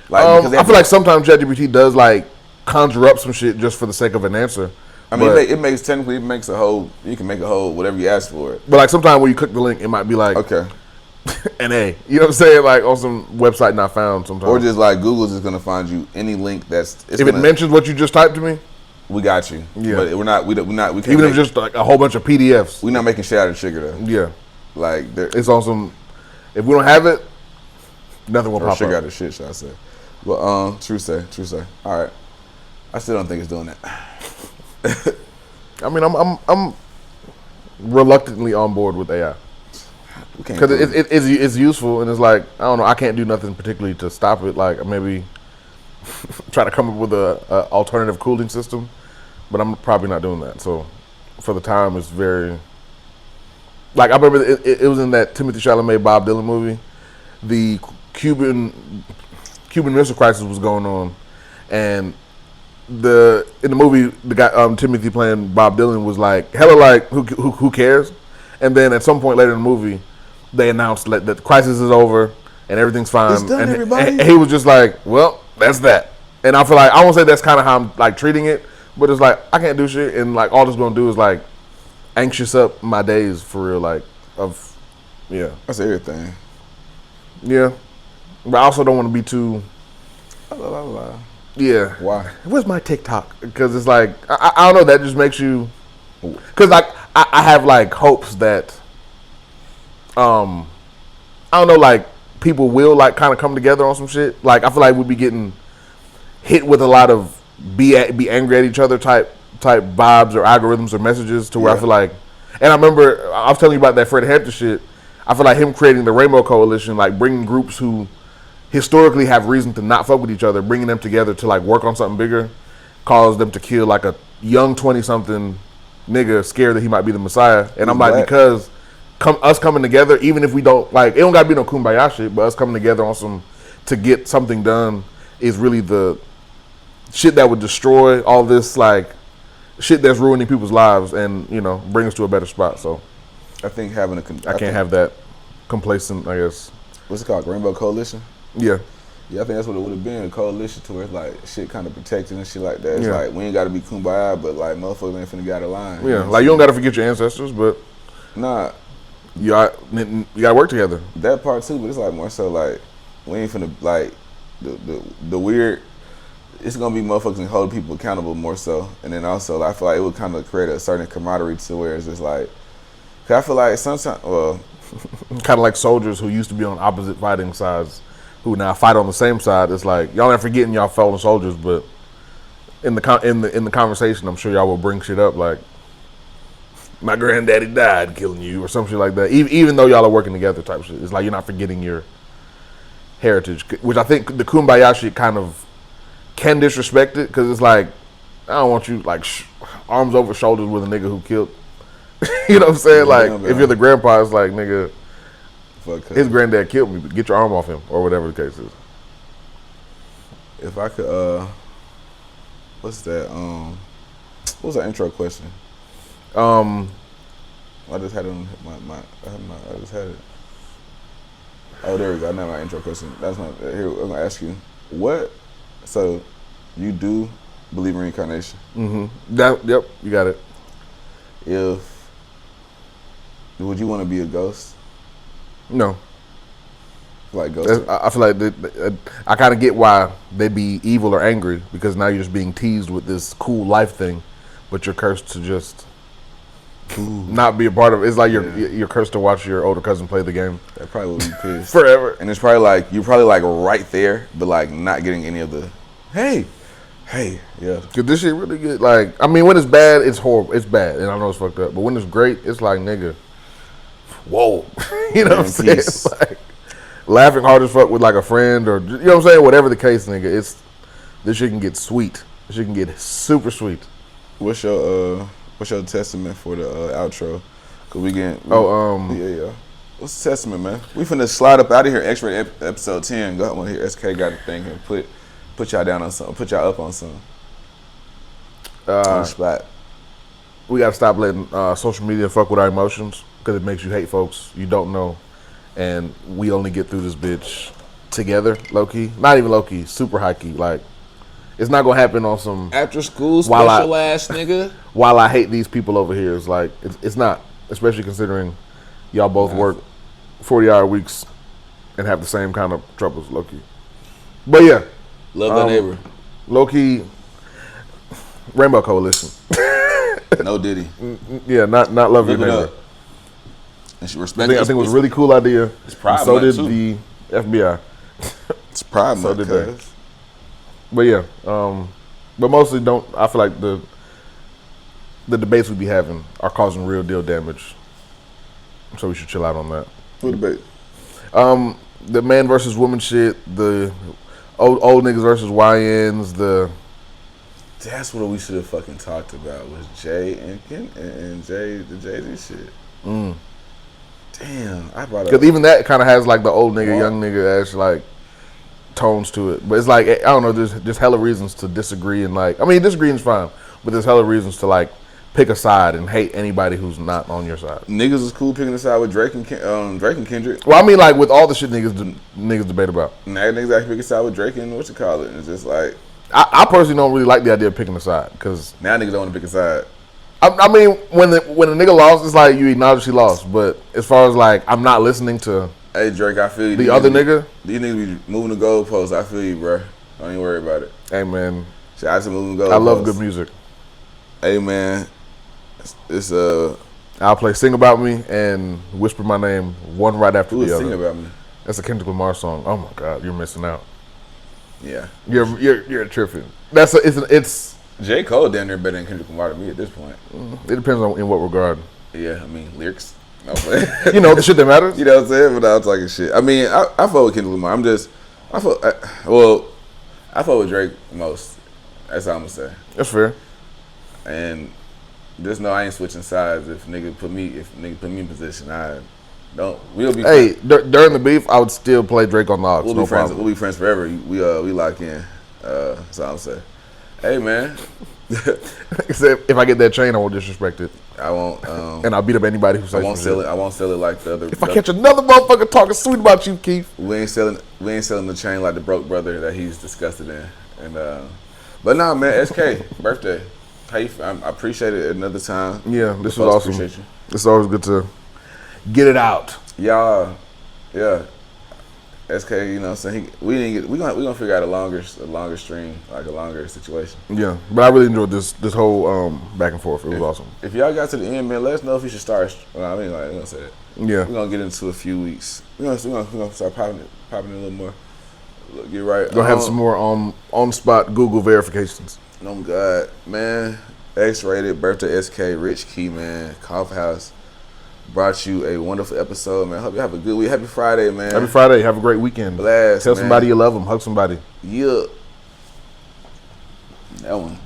Like I feel like sometimes ChatGPT does like conjure up some shit just for the sake of an answer. I mean, it makes a whole. You can make a whole whatever you ask for it. But like sometimes when you click the link, it might be like okay. NA. You know what I'm saying? Like on some website not found sometimes. Or just like Google's just gonna find you any link that's. If it mentions what you just typed to me, we got you. Yeah. But we're not. We can't. Even if just like a whole bunch of PDFs. We're not making shit out of sugar though. Yeah. Like it's on some. If we don't have it, nothing will pop up. Sugar out of shit, should I say? But true say. All right. I still don't think it's doing that. I mean, I'm reluctantly on board with AI because it's useful and it's like I don't know. I can't do nothing particularly to stop it. Like maybe try to come up with a alternative cooling system, but I'm probably not doing that. So for the time, it's very like I remember it was in that Timothy Chalamet Bob Dylan movie. The Cuban Missile Crisis was going on, and in the movie, the guy Timothy playing Bob Dylan was like hella like who cares, and then at some point later in the movie, they announced that the crisis is over and everything's fine. It's done, everybody. And he was just like, well, that's that. And I feel like I won't say that's kind of how I'm like treating it, but it's like I can't do shit, and like all it's gonna do is like anxious up my days for real, like That's everything. Yeah, but I also don't want to be too. Yeah. Why? Where's my TikTok? Because it's like I don't know. That just makes you. Because like I have like hopes that. I don't know. Like people will like kind of come together on some shit. Like I feel like we'd be getting hit with a lot of be angry at each other type vibes or algorithms or messages to where I feel like. And I remember I was telling you about that Fred Hampton shit. I feel like him creating the Rainbow Coalition, like bringing groups who historically have reason to not fuck with each other, bringing them together to like work on something bigger, caused them to kill like a young 20-something nigga scared that he might be the Messiah. And I'm like, because us coming together, even if we don't like, it don't gotta be no kumbaya shit, but us coming together on some to get something done is really the shit that would destroy all this like shit that's ruining people's lives and bring us to a better spot. So I think having I can't have that complacent, I guess. What's it called? Rainbow Coalition? Yeah. Yeah, I think that's what it would have been, a coalition to where it's like shit kind of protected and shit like that. It's like we ain't got to be kumbaya, but like motherfuckers ain't finna get out of line. Yeah, like you don't got to forget your ancestors, but nah, you got to work together. That part too, but it's like more so like we ain't finna like the weird. It's gonna be motherfuckers and hold people accountable more so, and then also I feel like it would kind of create a certain camaraderie to where it's just like, cause I feel like sometimes, well, kind of like soldiers who used to be on opposite fighting sides, who now fight on the same side. It's like y'all ain't forgetting y'all fellow soldiers, but in the conversation, I'm sure y'all will bring shit up like, my granddaddy died killing you or some shit like that. Even though y'all are working together, type shit. It's like you're not forgetting your heritage, which I think the kumbaya shit kind of can disrespect it, because it's like, I don't want you like arms over shoulders with a nigga who killed. You know what I'm saying? Like, if you're the grandpa, it's like, nigga, his granddad killed me, but get your arm off him, or whatever the case is. If I could, what's that? What was our intro question? I just had it on I just had it. Oh, there we go. Now my intro question. That's not here. I'm gonna ask you what. So, you do believe in reincarnation? Mm-hmm. Yep. You got it. Would you want to be a ghost? No. Like ghosts? I feel like I kind of get why they'd be evil or angry, because now you're just being teased with this cool life thing, but you're cursed to just not be a part of it. It's like you're cursed to watch your older cousin play the game. That probably would be pissed. Forever. And it's probably like, you're probably like right there, but like not getting any of the, hey, yeah. Cause this shit really good. Like, I mean, when it's bad, it's horrible. It's bad, and I know it's fucked up. But when it's great, it's like, nigga, whoa. You know what I'm saying? It's like laughing hard as fuck with like a friend, or you know what I'm saying? Whatever the case, nigga, this shit can get sweet. This shit can get super sweet. What's your testament for the outro? Cause yeah. What's the testament, man? We finna slide up out of here. Xrated episode 10. Go on here. SK got the thing here. Put y'all down on something. Put y'all up on something. On the spot. We gotta stop letting social media fuck with our emotions, because it makes you hate folks you don't know, and we only get through this bitch together, low key. Not even low key, super high key. Like, it's not gonna happen on some after school special ass nigga. While I hate these people over here, it's like it's not, especially considering y'all both work 40-hour weeks and have the same kind of troubles, low key. But yeah, love thy neighbor. Low key, Rainbow Coalition. No Diddy. Yeah, not love your neighbor. And she respect. I think it was a really cool idea. It's Pride so Month did the FBI. It's Pride Month. So did they. But yeah, but mostly don't. I feel like the debates we be having are causing real deal damage. So we should chill out on that. What debate? The man versus woman shit. The old niggas versus YNs. That's what we should have fucking talked about, was Jay and the Jay-Z shit. Damn, I brought up. Because even that kind of has like the old nigga, young nigga ass like tones to it. But it's like, I don't know, there's just hella reasons to disagree, and like, I mean, disagreeing is fine, but there's hella reasons to like pick a side and hate anybody who's not on your side. Niggas is cool picking a side with Drake and Kendrick. Well, I mean, like with all the shit niggas debate about. Now niggas actually pick a side with Drake and what you call it. And it's just like, I personally don't really like the idea of picking a side, because now niggas don't want to pick a side. I mean, when a nigga lost, it's like you acknowledge he lost. But as far as like, I'm not listening to. Hey Drake, I feel you. The other nigga. These niggas be moving the goalposts. I feel you, bro. Don't even worry about it. Hey man, shout out to moving goalposts. I love good music. Hey man, it's I'll play "Sing About Me" and "Whisper My Name" one right after the other. Sing About Me? That's a Kendrick Lamar song. Oh my God, you're missing out. Yeah, you're tripping. It's J. Cole down there better than Kendrick Lamar to me at this point. It depends on in what regard. Yeah, I mean lyrics. No, you know the shit that matters. You know what I'm saying? But I'm talking shit. I mean, I fuck with Kendrick Lamar. I fuck with Drake most. That's all I'm gonna say. That's fair. And just know I ain't switching sides. If nigga put me in position, we'll be. Hey, during the beef, I would still play Drake on the aux. We'll be friends. We'll be friends forever. We lock in. That's all I'm saying. Hey man. Except if I get that chain, I won't disrespect it. I won't. And I'll beat up anybody who says I won't sell it. I won't sell it like the other. If I catch another motherfucker talking sweet about you, Keith, we ain't selling the chain like the broke brother that he's disgusted in. And but nah, man, SK birthday. How you? I appreciate it another time. Yeah, this was awesome. Appreciate you. It's always good to get it out. Y'all, yeah. SK, you know what I'm saying? We gonna figure out a longer stream, like a longer situation. Yeah, but I really enjoyed this whole back and forth. It was awesome. If y'all got to the end, man, let us know if you should start. Well, I mean, like, you know what I'm saying? Yeah. We're gonna get into a few weeks. We're gonna start popping it a little more. Get right. Gonna have some more on spot Google verifications. Oh God, man. Xrated, birthday SK, Riché Kei, man. COUGHAUS brought you a wonderful episode, man. Hope you have a good week. Happy Friday, man. Happy Friday. Have a great weekend. Blast, Tell man. somebody you love them. Hug somebody. Yeah. That one.